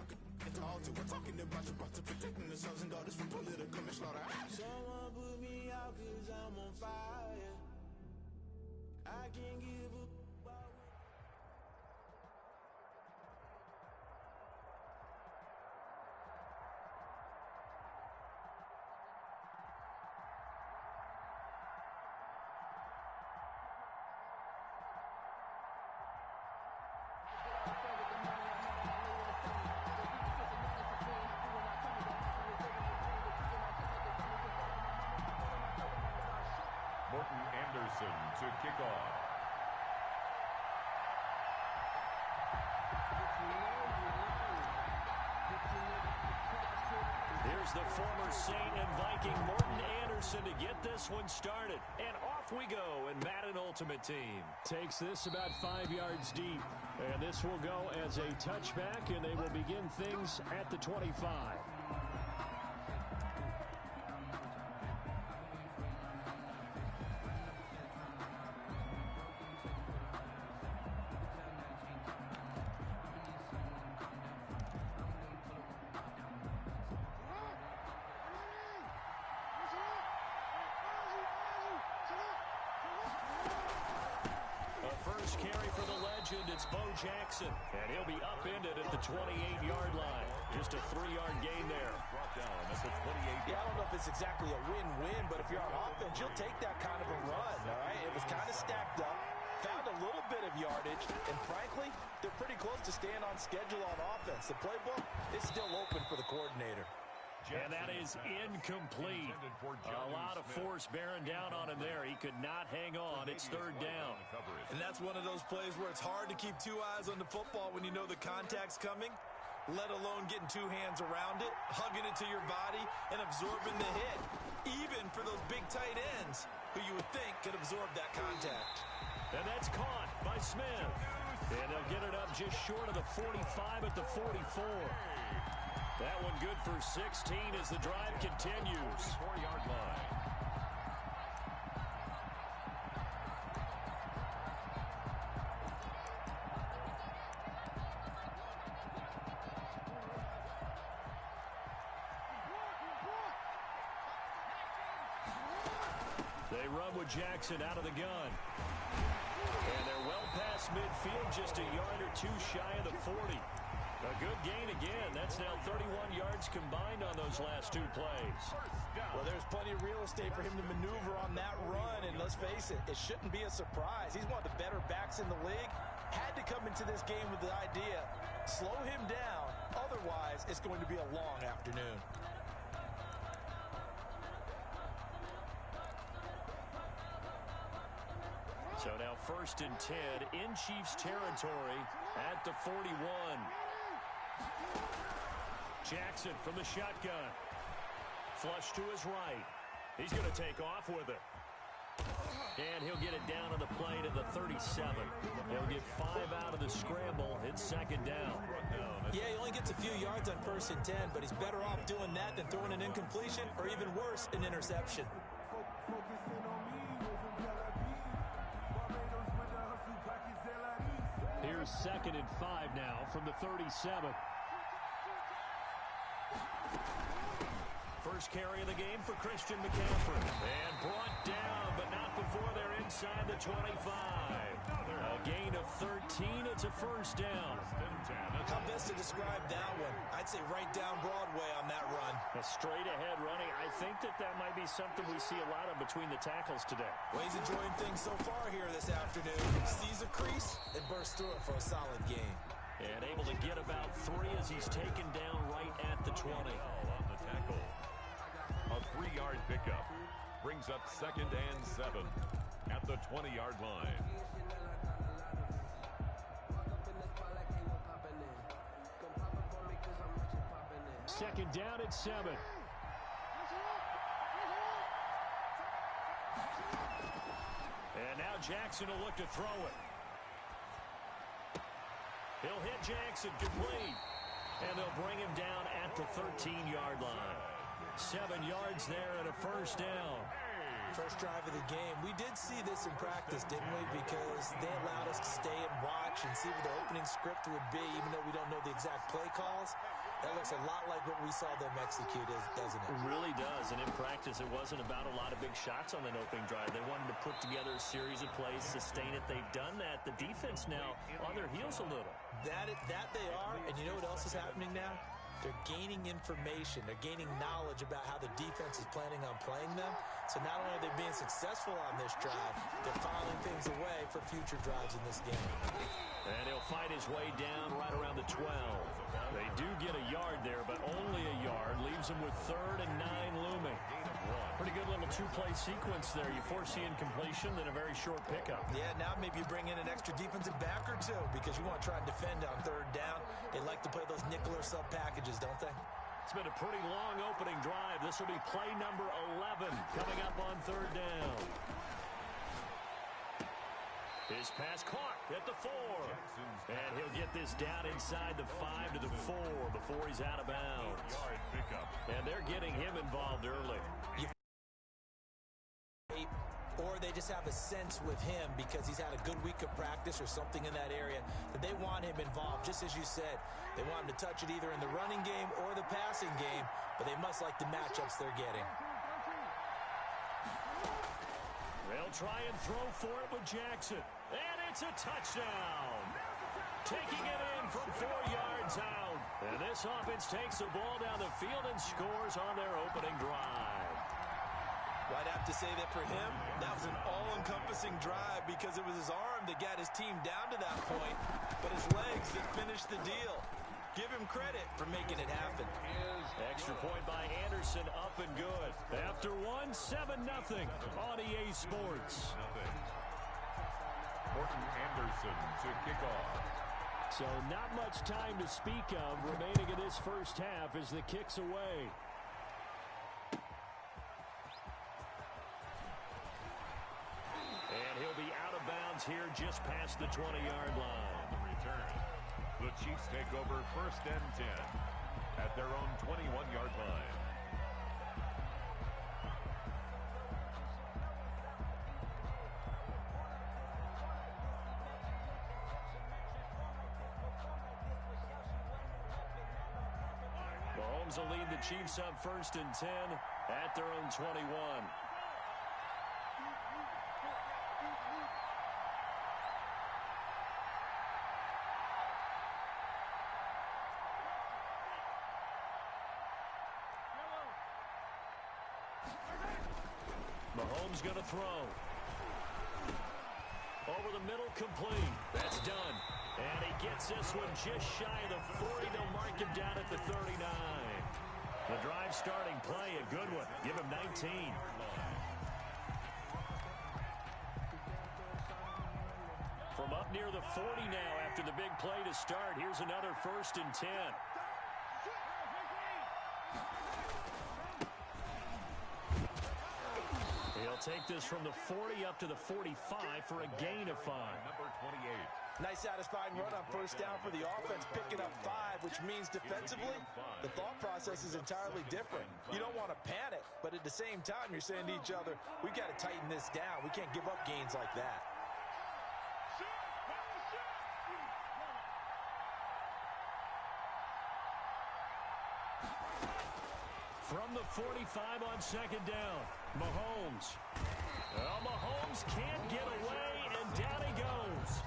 U: it's all to we're talking about you, about to protecting the sons and daughters from political manslaughter.
H: Someone put me out cause I'm on fire. I can't give a
D: Anderson to kick off.
C: Here's the former Saint and Viking Morton Anderson to get this one started. And off we go in Madden Ultimate Team. Takes this about 5 yards deep. And this will go as a touchback, and they will begin things at the 25. First carry for the legend, it's Bo Jackson. And he'll be upended at the 28-yard line. Just a 3-yard gain there.
D: Brought down at the 28.
E: Yeah, I don't know if it's exactly a win-win, but if you're on offense, you'll take that kind of a run, all right? It was kind of stacked up, found a little bit of yardage, and frankly, they're pretty close to staying on schedule on offense. The playbook is still open for the coordinator.
C: And that is incomplete. A lot of force bearing down on him there. He could not hang on. It's third down.
E: And that's one of those plays where it's hard to keep two eyes on the football when you know the contact's coming, let alone getting two hands around it, hugging it to your body, and absorbing the hit, even for those big tight ends who you would think could absorb that contact.
C: And that's caught by Smith. And they'll get it up just short of the 45 at the 44. That one good for 16 as the drive continues.
D: 4-yard line.
C: They run with Jackson out of the gun. And they're well past midfield, just a yard or two shy of the 40. A good gain again. That's now 31 yards combined on those last two plays.
E: Well, there's plenty of real estate for him to maneuver on that run, and let's face it, it shouldn't be a surprise. He's one of the better backs in the league. Had to come into this game with the idea, slow him down, otherwise it's going to be a long afternoon.
C: So now 1st and 10 in Chiefs territory at the 41. Jackson from the shotgun. Flush to his right. He's going to take off with it. And he'll get it down to the plate at the 37. He'll get 5 out of the scramble. It's 2nd down.
E: Yeah, he only gets a few yards on 1st and 10, but he's better off doing that than throwing an incompletion or even worse, an interception.
C: Here's 2nd and 5 now from the 37. First carry of the game for Christian McCaffrey. And brought down, but not before they're inside the 25. A gain of 13. It's a 1st down.
E: How best to describe that one? I'd say right down Broadway on that run.
C: A straight-ahead running. I think that might be something we see a lot of between the tackles today.
E: Well, he's enjoying things so far here this afternoon. Sees a crease and bursts through it for a solid gain.
C: And able to get about 3 as he's taken down right at the 20.
D: On the tackle. A 3-yard pickup brings up 2nd and 7 at the 20-yard line.
C: Second down at 7. And now Jackson will look to throw it. He'll hit Jackson complete. And they'll bring him down at the 13-yard line. 7 yards there and a 1st down.
E: First drive of the game. We did see this in practice, didn't we? Because they allowed us to stay and watch and see what the opening script would be, even though we don't know the exact play calls. That looks a lot like what we saw them execute, doesn't it?
C: It really does. And in practice, it wasn't about a lot of big shots on that opening drive. They wanted to put together a series of plays, sustain it. They've done that. The defense now on their heels a little.
E: That they are. And you know what else is happening now? They're gaining information. They're gaining knowledge about how the defense is planning on playing them. So not only are they being successful on this drive, they're filing things away for future drives in this game.
C: And he'll fight his way down right around the 12. They do get a yard there, but only a yard. Leaves them with 3rd and 9 looming. Pretty good little 2-play sequence there. You force the incompletion, then a very short pickup.
E: Yeah, now maybe you bring in an extra defensive back or two because you want to try and defend on 3rd down. They like to play those nickel or sub packages, don't they?
C: It's been a pretty long opening drive. This will be play number 11 coming up on 3rd down. His pass caught at the 4. And he'll get this down inside the 5 to the 4 before he's out of bounds. And they're getting him involved early.
E: Or they just have a sense with him because he's had a good week of practice or something in that area that they want him involved, just as you said. They want him to touch it either in the running game or the passing game, but they must like the matchups they're getting.
C: They'll try and throw for it with Jackson. And it's a touchdown. Taking it in from 4 yards out. And this offense takes the ball down the field and scores on their opening drive.
E: Well, I'd have to say that for him, that was an all-encompassing drive because it was his arm that got his team down to that point, but his legs that finished the deal. Give him credit for making it happen.
C: Extra point by Anderson, up and good. After one, 7-0 on EA Sports.
D: Morton Anderson to kick off.
C: So not much time to speak of remaining in this first half as the kick's away. And he'll be out of bounds here just past the 20-yard line.
D: On the return, the Chiefs take over 1st and 10 at their own 21-yard line.
C: Mahomes will lead the Chiefs up 1st and 10 at their own 21. Mahomes going to throw. Over the middle, complete. That's done. And he gets this one just shy of the 40. They'll mark him down at the 39. The drive starting play, a good one. Give him 19. From up near the 40 now after the big play to start. Here's another 1st and 10. He'll take this from the 40 up to the 45 for a gain of 5.
D: Number 28.
E: Nice satisfying run on 1st down for the offense, picking up 5, which means defensively, the thought process is entirely different. You don't want to panic, but at the same time, you're saying to each other, we got to tighten this down. We can't give up gains like that.
C: From the 45 on 2nd down, Mahomes. Well, Mahomes can't get away, and down he goes.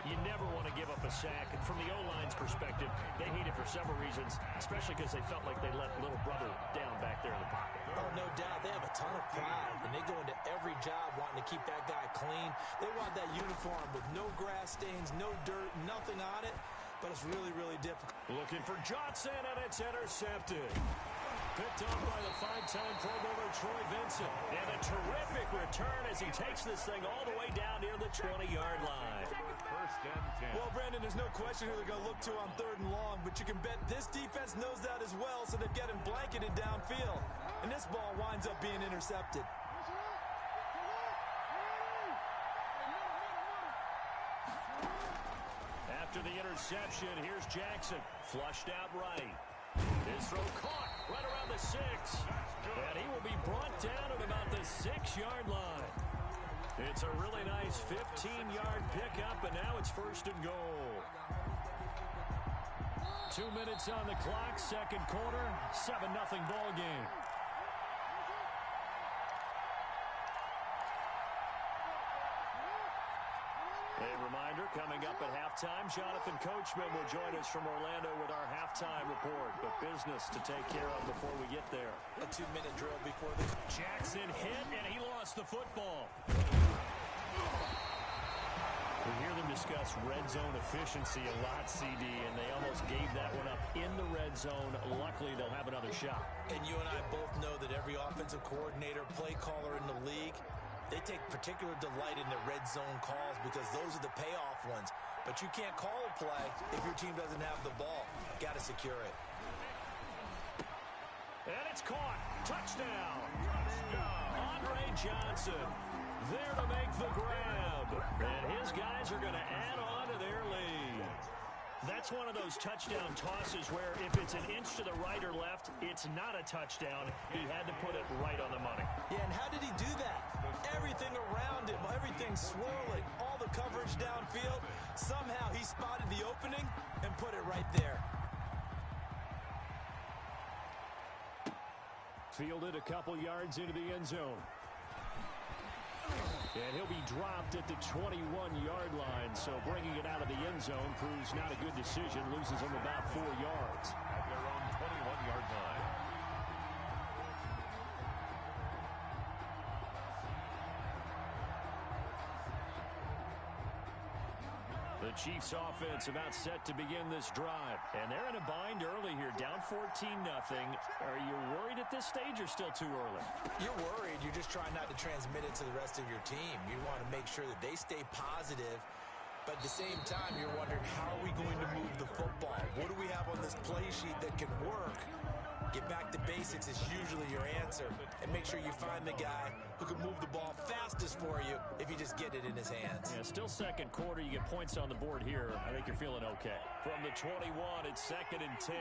C: You never want to give up a sack. And from the O-line's perspective, they hate it for several reasons, especially because they felt like they let little brother down back there in the pocket.
E: Oh, no doubt. They have a ton of pride, and they go into every job wanting to keep that guy clean. They want that uniform with no grass stains, no dirt, nothing on it, but it's really, really difficult.
C: Looking for Johnson, and it's intercepted. Picked off by the 5-time Pro Bowler Troy Vincent. And a terrific return as he takes this thing all the way down near the 20-yard line.
D: 1st and 10.
E: Well, Brandon, there's no question who they're going to look to on 3rd and long, but you can bet this defense knows that as well, so they're getting blanketed downfield. And this ball winds up being intercepted.
C: After the interception, here's Jackson. Flushed out right. His throw caught right around the 6. And he will be brought down at about the 6-yard line. It's a really nice 15-yard pickup, and now it's 1st and goal. 2 minutes on the clock, 2nd quarter, 7-0 ball game. A reminder, coming up at halftime, Jonathan Coachman will join us from Orlando with our halftime report. But business to take care of before we get there.
E: A 2-minute drill before the...
C: Jackson hit, and he lost the football. We hear them discuss red zone efficiency a lot, CD, and they almost gave that one up in the red zone. Luckily, they'll have another shot.
E: And you and I both know that every offensive coordinator, play caller in the league, they take particular delight in the red zone calls because those are the payoff ones. But you can't call a play if your team doesn't have the ball. Got to secure it.
C: And it's caught. Touchdown. Andre Johnson there to make the grab. And his guys are going to add on to their lead. That's one of those touchdown tosses where if it's an inch to the right or left, it's not a touchdown. He had to put it right on the money.
E: Yeah, and how did he do that? Everything around him, everything swirling, all the coverage downfield. Somehow he spotted the opening and put it right there.
C: Fielded a couple yards into the end zone. And he'll be dropped at the 21-yard line, so bringing it out of the end zone proves not a good decision. Loses him about 4 yards.
D: At their own 21-yard line.
C: The The Chiefs offense about set to begin this drive. And they're in a bind early here, down 14-0. Are you worried at this stage or still too early?
E: You're worried. You're just trying not to transmit it to the rest of your team. You want to make sure that they stay positive. But at the same time, you're wondering, how are we going to move the football? What do we have on this play sheet that can work? Get back to basics is usually your answer. And make sure you find the guy who can move the ball fastest for you if you just get it in his hands.
C: Yeah, still second quarter. You get points on the board here. I think you're feeling okay. From the 21, it's 2nd and 10.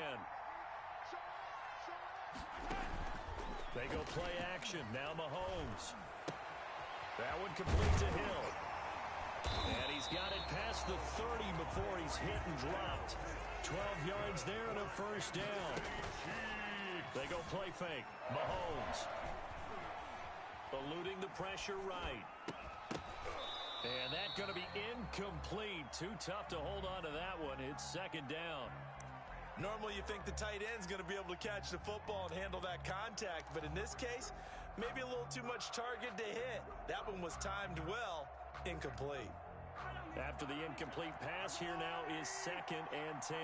C: They go play action. Now Mahomes. That one complete to Hill. And he's got it past the 30 before he's hit and dropped. 12 yards there and a first down. They go play fake. Mahomes. Eluding the pressure right. And that's going to be incomplete. Too tough to hold on to that one. It's 2nd down.
E: Normally you think the tight end's going to be able to catch the football and handle that contact. But in this case, maybe a little too much target to hit. That one was timed well. Incomplete.
C: After the incomplete pass, here now is 2nd and 10.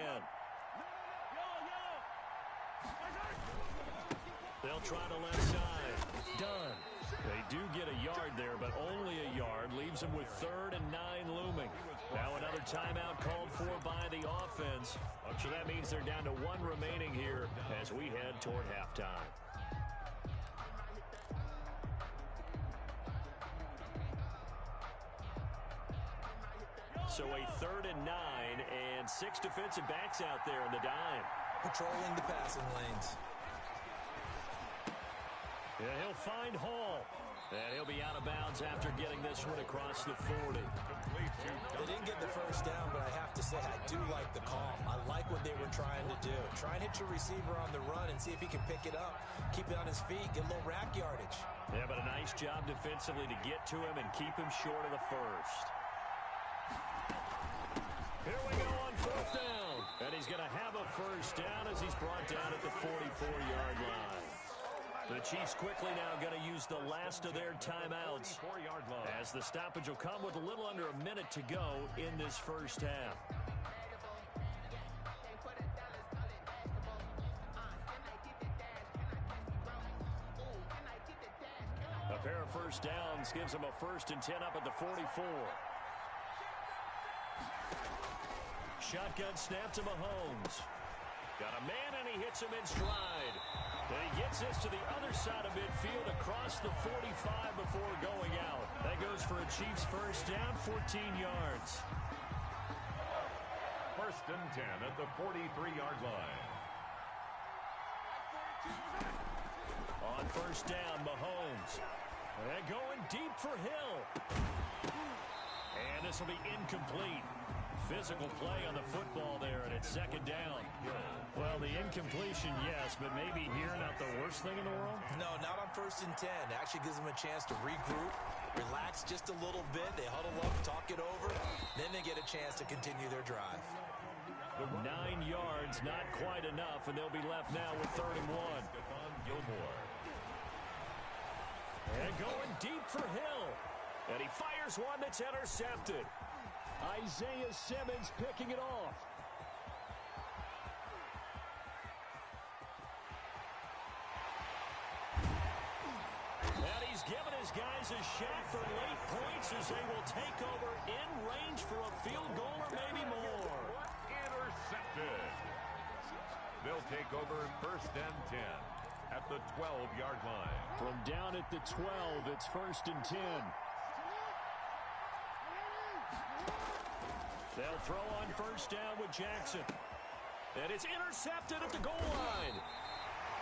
C: They'll try to left side. Done. They do get a yard there, but only a yard. Leaves them with 3rd and 9 looming. Now another timeout called for by the offense. So that means they're down to 1 remaining here as we head toward halftime. So a 3rd and 9 and 6 defensive backs out there in the dime.
E: Patrolling the passing lanes.
C: Yeah, he'll find Hall. And he'll be out of bounds after getting this one across the 40.
E: They didn't get the first down, but I have to say I do like the call. I like what they were trying to do. Try and hit your receiver on the run and see if he can pick it up. Keep it on his feet. Get a little rack yardage.
C: Yeah, but a nice job defensively to get to him and keep him short of the first. Here we go on 4th down. And he's going to have a first down as he's brought down at the 44-yard line. The Chiefs quickly now going to use the last of their timeouts as the stoppage will come with a little under a minute to go in this first half. A pair of first downs gives them a 1st and 10 up at the 44. Shotgun snap to Mahomes. Got a man and he hits him in stride. And he gets this to the other side of midfield across the 45 before going out. That goes for a Chiefs first down, 14 yards.
D: 1st and 10 at the 43-yard line.
C: On 1st down, Mahomes. And going deep for Hill. And this will be incomplete. Physical play on the football there, and it's 2nd down. Well, the incompletion, yes, but maybe here not the worst thing in the world?
E: No, not on 1st and 10. Actually gives them a chance to regroup, relax just a little bit. They huddle up, talk it over. Then they get a chance to continue their drive.
C: 9 yards, not quite enough, and they'll be left now with 3rd and 1. And going deep for Hill. And he fires one that's intercepted. Isaiah Simmons picking it off. And he's given his guys a shot for late points as they will take over in range for a field goal or maybe more.
D: Intercepted. They'll take over 1st and 10 at the 12-yard line.
C: From down at the 12, it's 1st and 10. They'll throw on 1st down with Jackson. And it's intercepted at the goal line.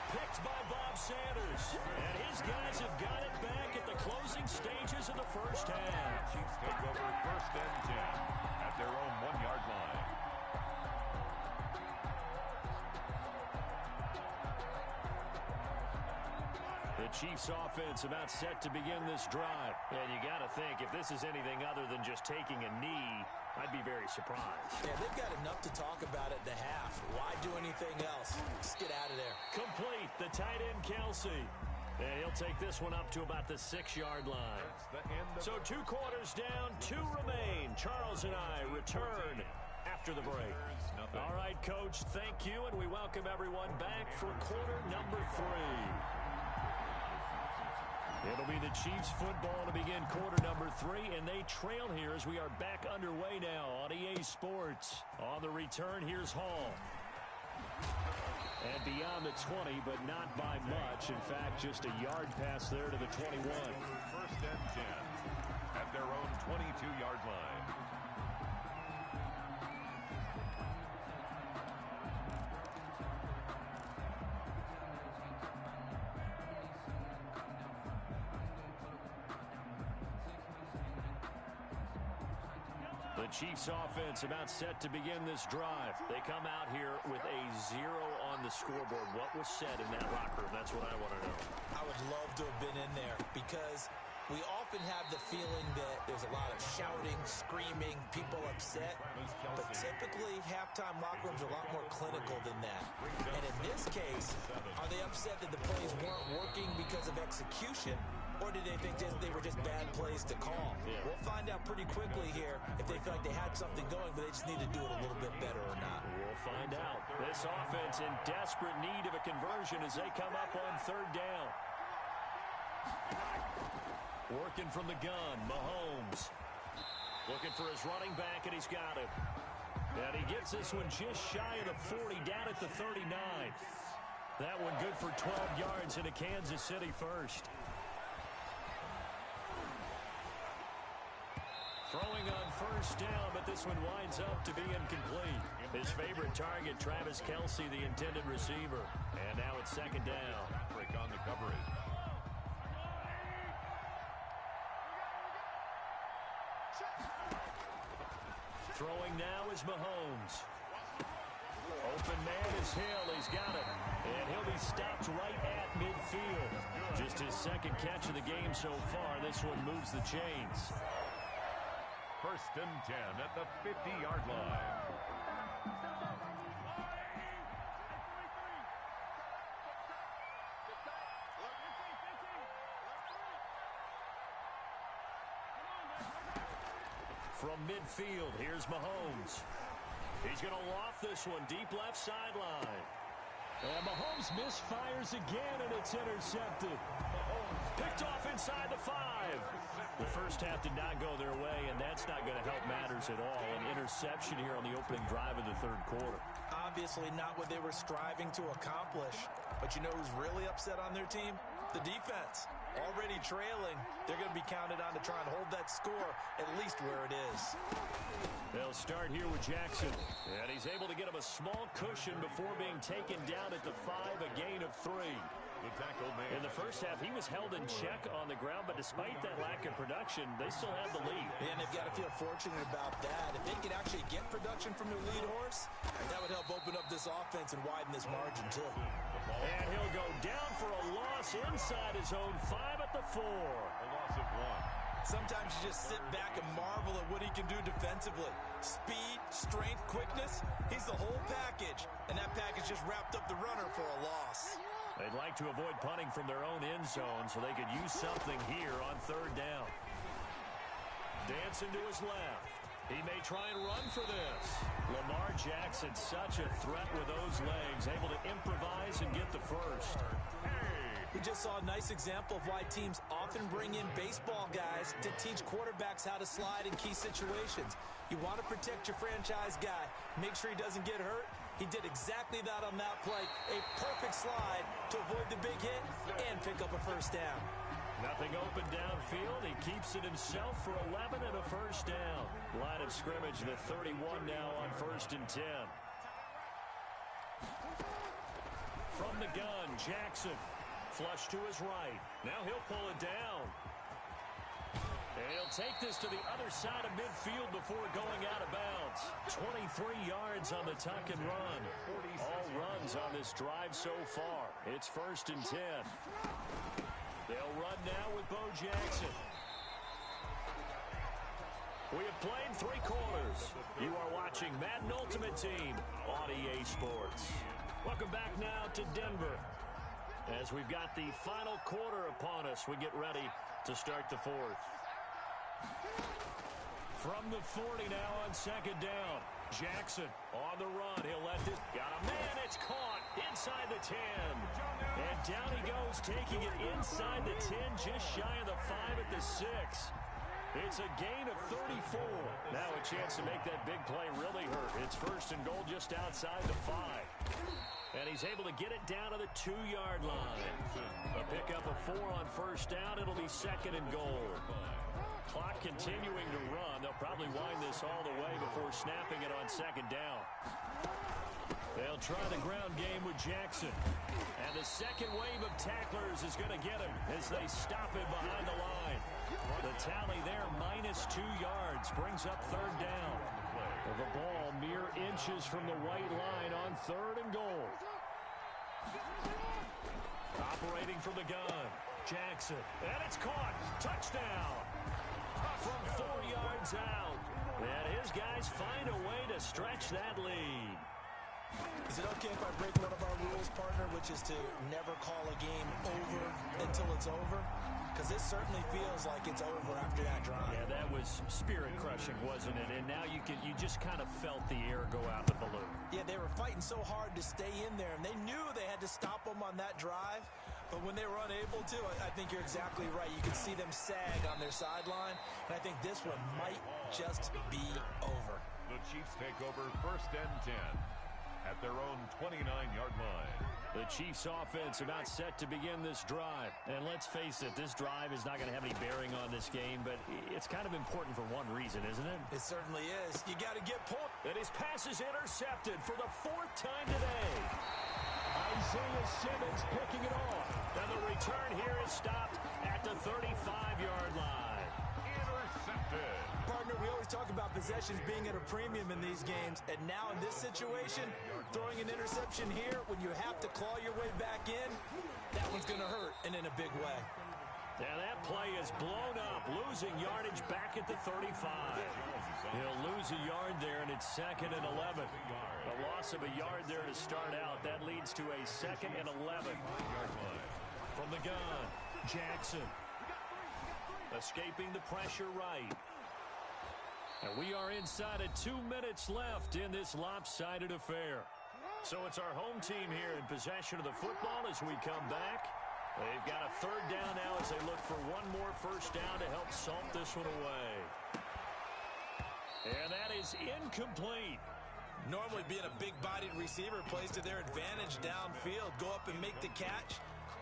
C: Picked by Bob Sanders. And his guys have got it back at the closing stages of the first half.
D: Chiefs take over 1st and 10 at their own 1-yard line.
C: The Chiefs offense about set to begin this drive. And you got to think, if this is anything other than just taking a knee, I'd be very surprised.
E: Yeah, they've got enough to talk about at the half. Why do anything else? Just get out of there.
C: Complete. The tight end, Kelsey. And he'll take this one up to about the 6-yard line. So 2 quarters down, 2 remain. Charles and I return after the break. All right, Coach, thank you, and we welcome everyone back for quarter number 3. It'll be the Chiefs football to begin quarter number 3, and they trail here as we are back underway now on EA Sports. On the return, here's Hall. And beyond the 20, but not by much. In fact, just a yard pass there to the 21.
D: First and 10 at their own 22-yard line.
C: The Chiefs offense about set to begin this drive. They come out here with a 0 on the scoreboard. What was said in that locker room? That's what I want to know.
E: I would love to have been in there because we often have the feeling that there's a lot of shouting, screaming, people upset. But typically, halftime locker rooms are a lot more clinical than that. And in this case, are they upset that the plays weren't working because of execution? Or did they think they were just bad plays to call? Yeah. We'll find out pretty quickly here if they feel like they had something going, but they just need to do it a little bit better or not.
C: We'll find out. This offense in desperate need of a conversion as they come up on 3rd down. Working from the gun, Mahomes. Looking for his running back, and he's got him. And he gets this one just shy of the 40, down at the 39. That one good for 12 yards into Kansas City first. Throwing on 1st down, but this one winds up to be incomplete. His favorite target, Travis Kelce, the intended receiver. And now it's 2nd down.
D: Break on the coverage.
C: Throwing now is Mahomes. Open man is Hill. He's got it. And he'll be stopped right at midfield. Just his 2nd catch of the game so far. This one moves the chains.
D: 1st and 10 at the 50-yard line.
C: From midfield, here's Mahomes. He's going to loft this one deep left sideline. And Mahomes misfires again, and it's intercepted. Picked off inside the 5. The first half did not go their way, and that's not going to help matters at all. An interception here on the opening drive of the 3rd quarter.
E: Obviously not what they were striving to accomplish. But you know who's really upset on their team? The defense. Already trailing, they're going to be counted on to try and hold that score at least where it is.
C: They'll start here with Jackson. And he's able to get him a small cushion before being taken down at the 5, a gain of 3.
D: The tackle made.
C: In the first half, he was held in check on the ground, but despite that lack of production, they still have the lead.
E: And they've got to feel fortunate about that. If they could actually get production from their lead horse, that would help open up this offense and widen this margin, too.
C: And he'll go down for a loss inside his own 5 at the 4.
D: A loss of 1.
E: Sometimes you just sit back and marvel at what he can do defensively. Speed, strength, quickness, he's the whole package. And that package just wrapped up the runner for a loss.
C: They'd like to avoid punting from their own end zone so they could use something here on 3rd down. Dancing to his left. He may try and run for this. Lamar Jackson, such a threat with those legs, able to improvise and get the first.
E: We just saw a nice example of why teams often bring in baseball guys to teach quarterbacks how to slide in key situations. You want to protect your franchise guy. Make sure he doesn't get hurt. He did exactly that on that play. A perfect slide to avoid the big hit and pick up a 1st down.
C: Nothing open downfield. He keeps it himself for 11 and a 1st down. Line of scrimmage, the 31 now on 1st and 10. From the gun, Jackson. Flush to his right. Now he'll pull it down. And he'll take this to the other side of midfield before going out of bounds. 23 yards on the tuck and run. All runs on this drive so far. It's 1st and 10. They'll run now with Bo Jackson. We have played 3 quarters. You are watching Madden Ultimate Team on EA Sports. Welcome back now to Denver. As we've got the final quarter upon us, we get ready to start the fourth. From the 40 now on second down. Jackson on the run. He'll let this. Got a man. It's caught inside the 10. And down he goes, taking it inside the 10, just shy of the 5 at the 6. It's a gain of 34. Now a chance to make that big play really hurt. It's first and goal just outside the 5. And he's able to get it down to the 2-yard line. A pickup of 4 on first down. It'll be second and goal. Clock continuing to run. They'll probably wind this all the way before snapping it on second down. They'll try the ground game with Jackson. And the second wave of tacklers is going to get him as they stop him behind the line. The tally there, -2 yards, brings up third down. The ball mere inches from the white line on third and goal. Operating from the gun, Jackson. And it's caught. Touchdown. From 4 yards out. And his guys find a way to stretch that lead.
E: Is it okay if I break one of our rules, partner, which is to never call a game over until it's over? Because this certainly feels like it's over after that drive.
C: Yeah, that was spirit-crushing, wasn't it? And now you just kind of felt the air go out the balloon.
E: Yeah, they were fighting so hard to stay in there, and they knew they had to stop them on that drive. But when they were unable to, I think you're exactly right. You could see them sag on their sideline, and I think this one might just be over.
D: The Chiefs take over first and 10 at their own 29-yard line.
C: The Chiefs offense about set to begin this drive. And let's face it, this drive is not going to have any bearing on this game, but it's kind of important for one reason, isn't it?
E: It certainly is. You got to get points.
C: And his pass is intercepted for the 4th time today. Isaiah Simmons picking it off. And the return here is stopped at the 35-yard line.
D: Intercepted.
E: Partner, we always talk about possessions being at a premium in these games. And now in this situation, throwing an interception here when you have to claw your way back in, that one's going to hurt, and in a big way.
C: Now that play is blown up, losing yardage back at the 35. He'll lose a yard there, and it's 2nd and 11. A loss of a yard there to start out. That leads to a 2nd and 11. From the gun, Jackson. Escaping the pressure right. And we are inside of 2 minutes left in this lopsided affair. So it's our home team here in possession of the football as we come back. They've got a 3rd down now as they look for one more first down to help salt this one away. And that is incomplete.
E: Normally being a big-bodied receiver plays to their advantage downfield. Go up and make the catch,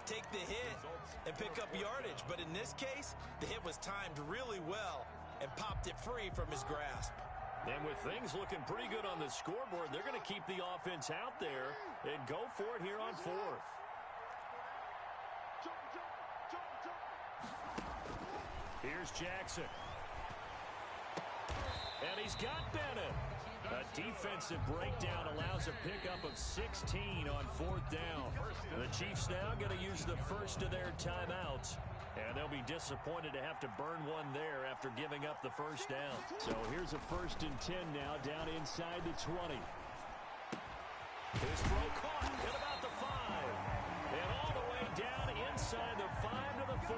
E: take the hit, and pick up yardage. But in this case, the hit was timed really well and popped it free from his grasp.
C: And with things looking pretty good on the scoreboard, they're going to keep the offense out there and go for it here on 4th. Here's Jackson. And he's got Bennett. A defensive breakdown allows a pickup of 16 on 4th down. The Chiefs now going to use the first of their timeouts. And they'll be disappointed to have to burn one there after giving up the first down. So here's a 1st and 10 now down inside the 20. His throw caught at about the 5. And all the way down inside the 5 to the 4.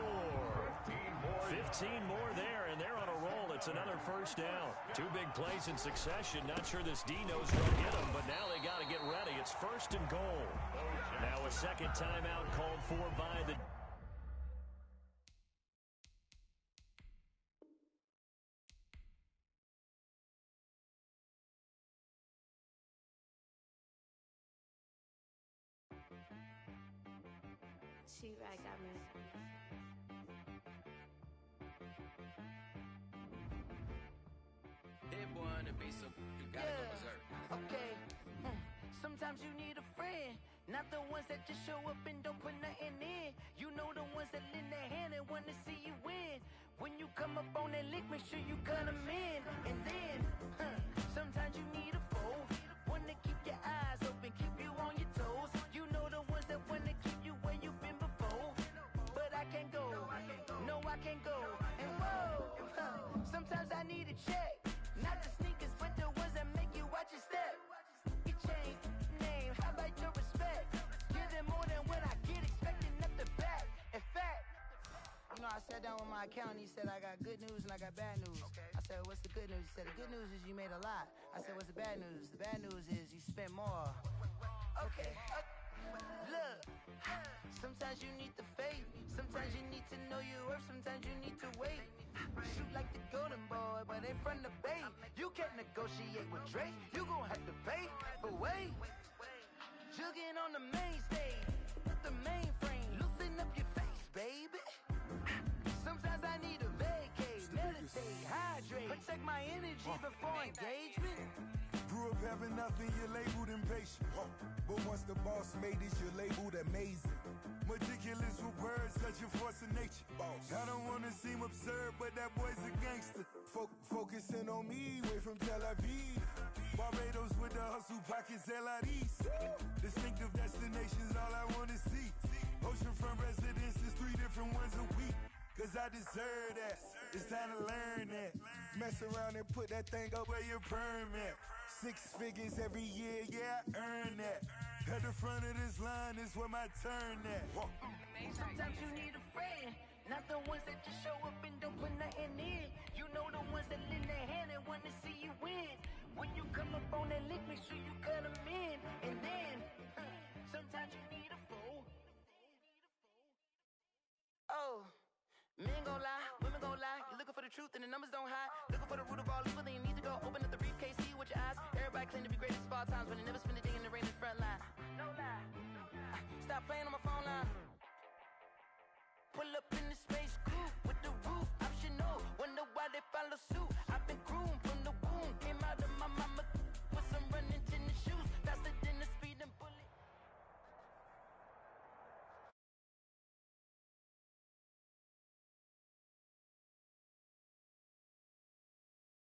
C: 15 more there, and they're on a roll. It's another first down. 2 big plays in succession. Not sure this D knows where to get them, but now they got to get ready. It's 1st and goal. Now a second timeout called for by the...
P: Chief, I got me.
Q: Hit one and be so you gotta go berserk.
L: Okay. Sometimes you need a friend, not the ones that just show up and don't put nothing in. You know the ones that lend their hand and want to see you win. When you come up on that lick, make sure you cut them in. And then, sometimes you need a foe, one to keep your eyes open, keep you on your toes. You know the ones that want to keep you where you've been before. But I can't go, no I can't go. And whoa, sometimes I need a check. Not the sneakers, but the ones that make you watch your step. Your chain, name, how about your respect? Give them more than what I get expected. know, I sat down with my accountant. He said I got good news and I got bad news. I said, what's the good news? He said, the good news is you made a lot. I said, what's the bad news? The bad news is you spent more. Okay. Look, sometimes you need the faith. Sometimes you need to know your worth. Sometimes you need to wait. Shoot like the golden boy, but ain't from the bay. You can't negotiate with Drake. You gon' have to pay. But wait, jugging on the main stage with the mainframe. Loosen up your face, baby. Sometimes I need a vacate, meditate, hydrate, protect my energy before engagement.
O: Grew up having nothing, you're labeled impatient. But once the boss made it, you're labeled amazing. Meticulous with words, such a force of nature. I don't wanna seem absurd, but that boy's a gangster. Focusing on me, way from Tel Aviv. Barbados with the hustle pockets, LIDs. Distinctive destinations, all I wanna see. Oceanfront residences, 3 different ones a week. Cause I deserve that, it's time to learn that. Mess around and put that thing up where your permit. 6 figures every year, yeah, I earn that. At the front of this line is where my turn at.
L: Sometimes you need a friend, not the ones that just show up and don't put nothing in. You know the ones that lend their hand and want to see you win. When you come up on that lick, make sure you cut them in. And then, sometimes you need a fool. Oh. Men gon' lie, women gon' lie. You're looking for the truth and the numbers don't hide. Looking for the root of all evil, then you need to go open up the briefcase, see with your eyes. Everybody claim to be greatest of all times, but they never spend a day in the rain in the front line. No lie. Stop playing on my phone line.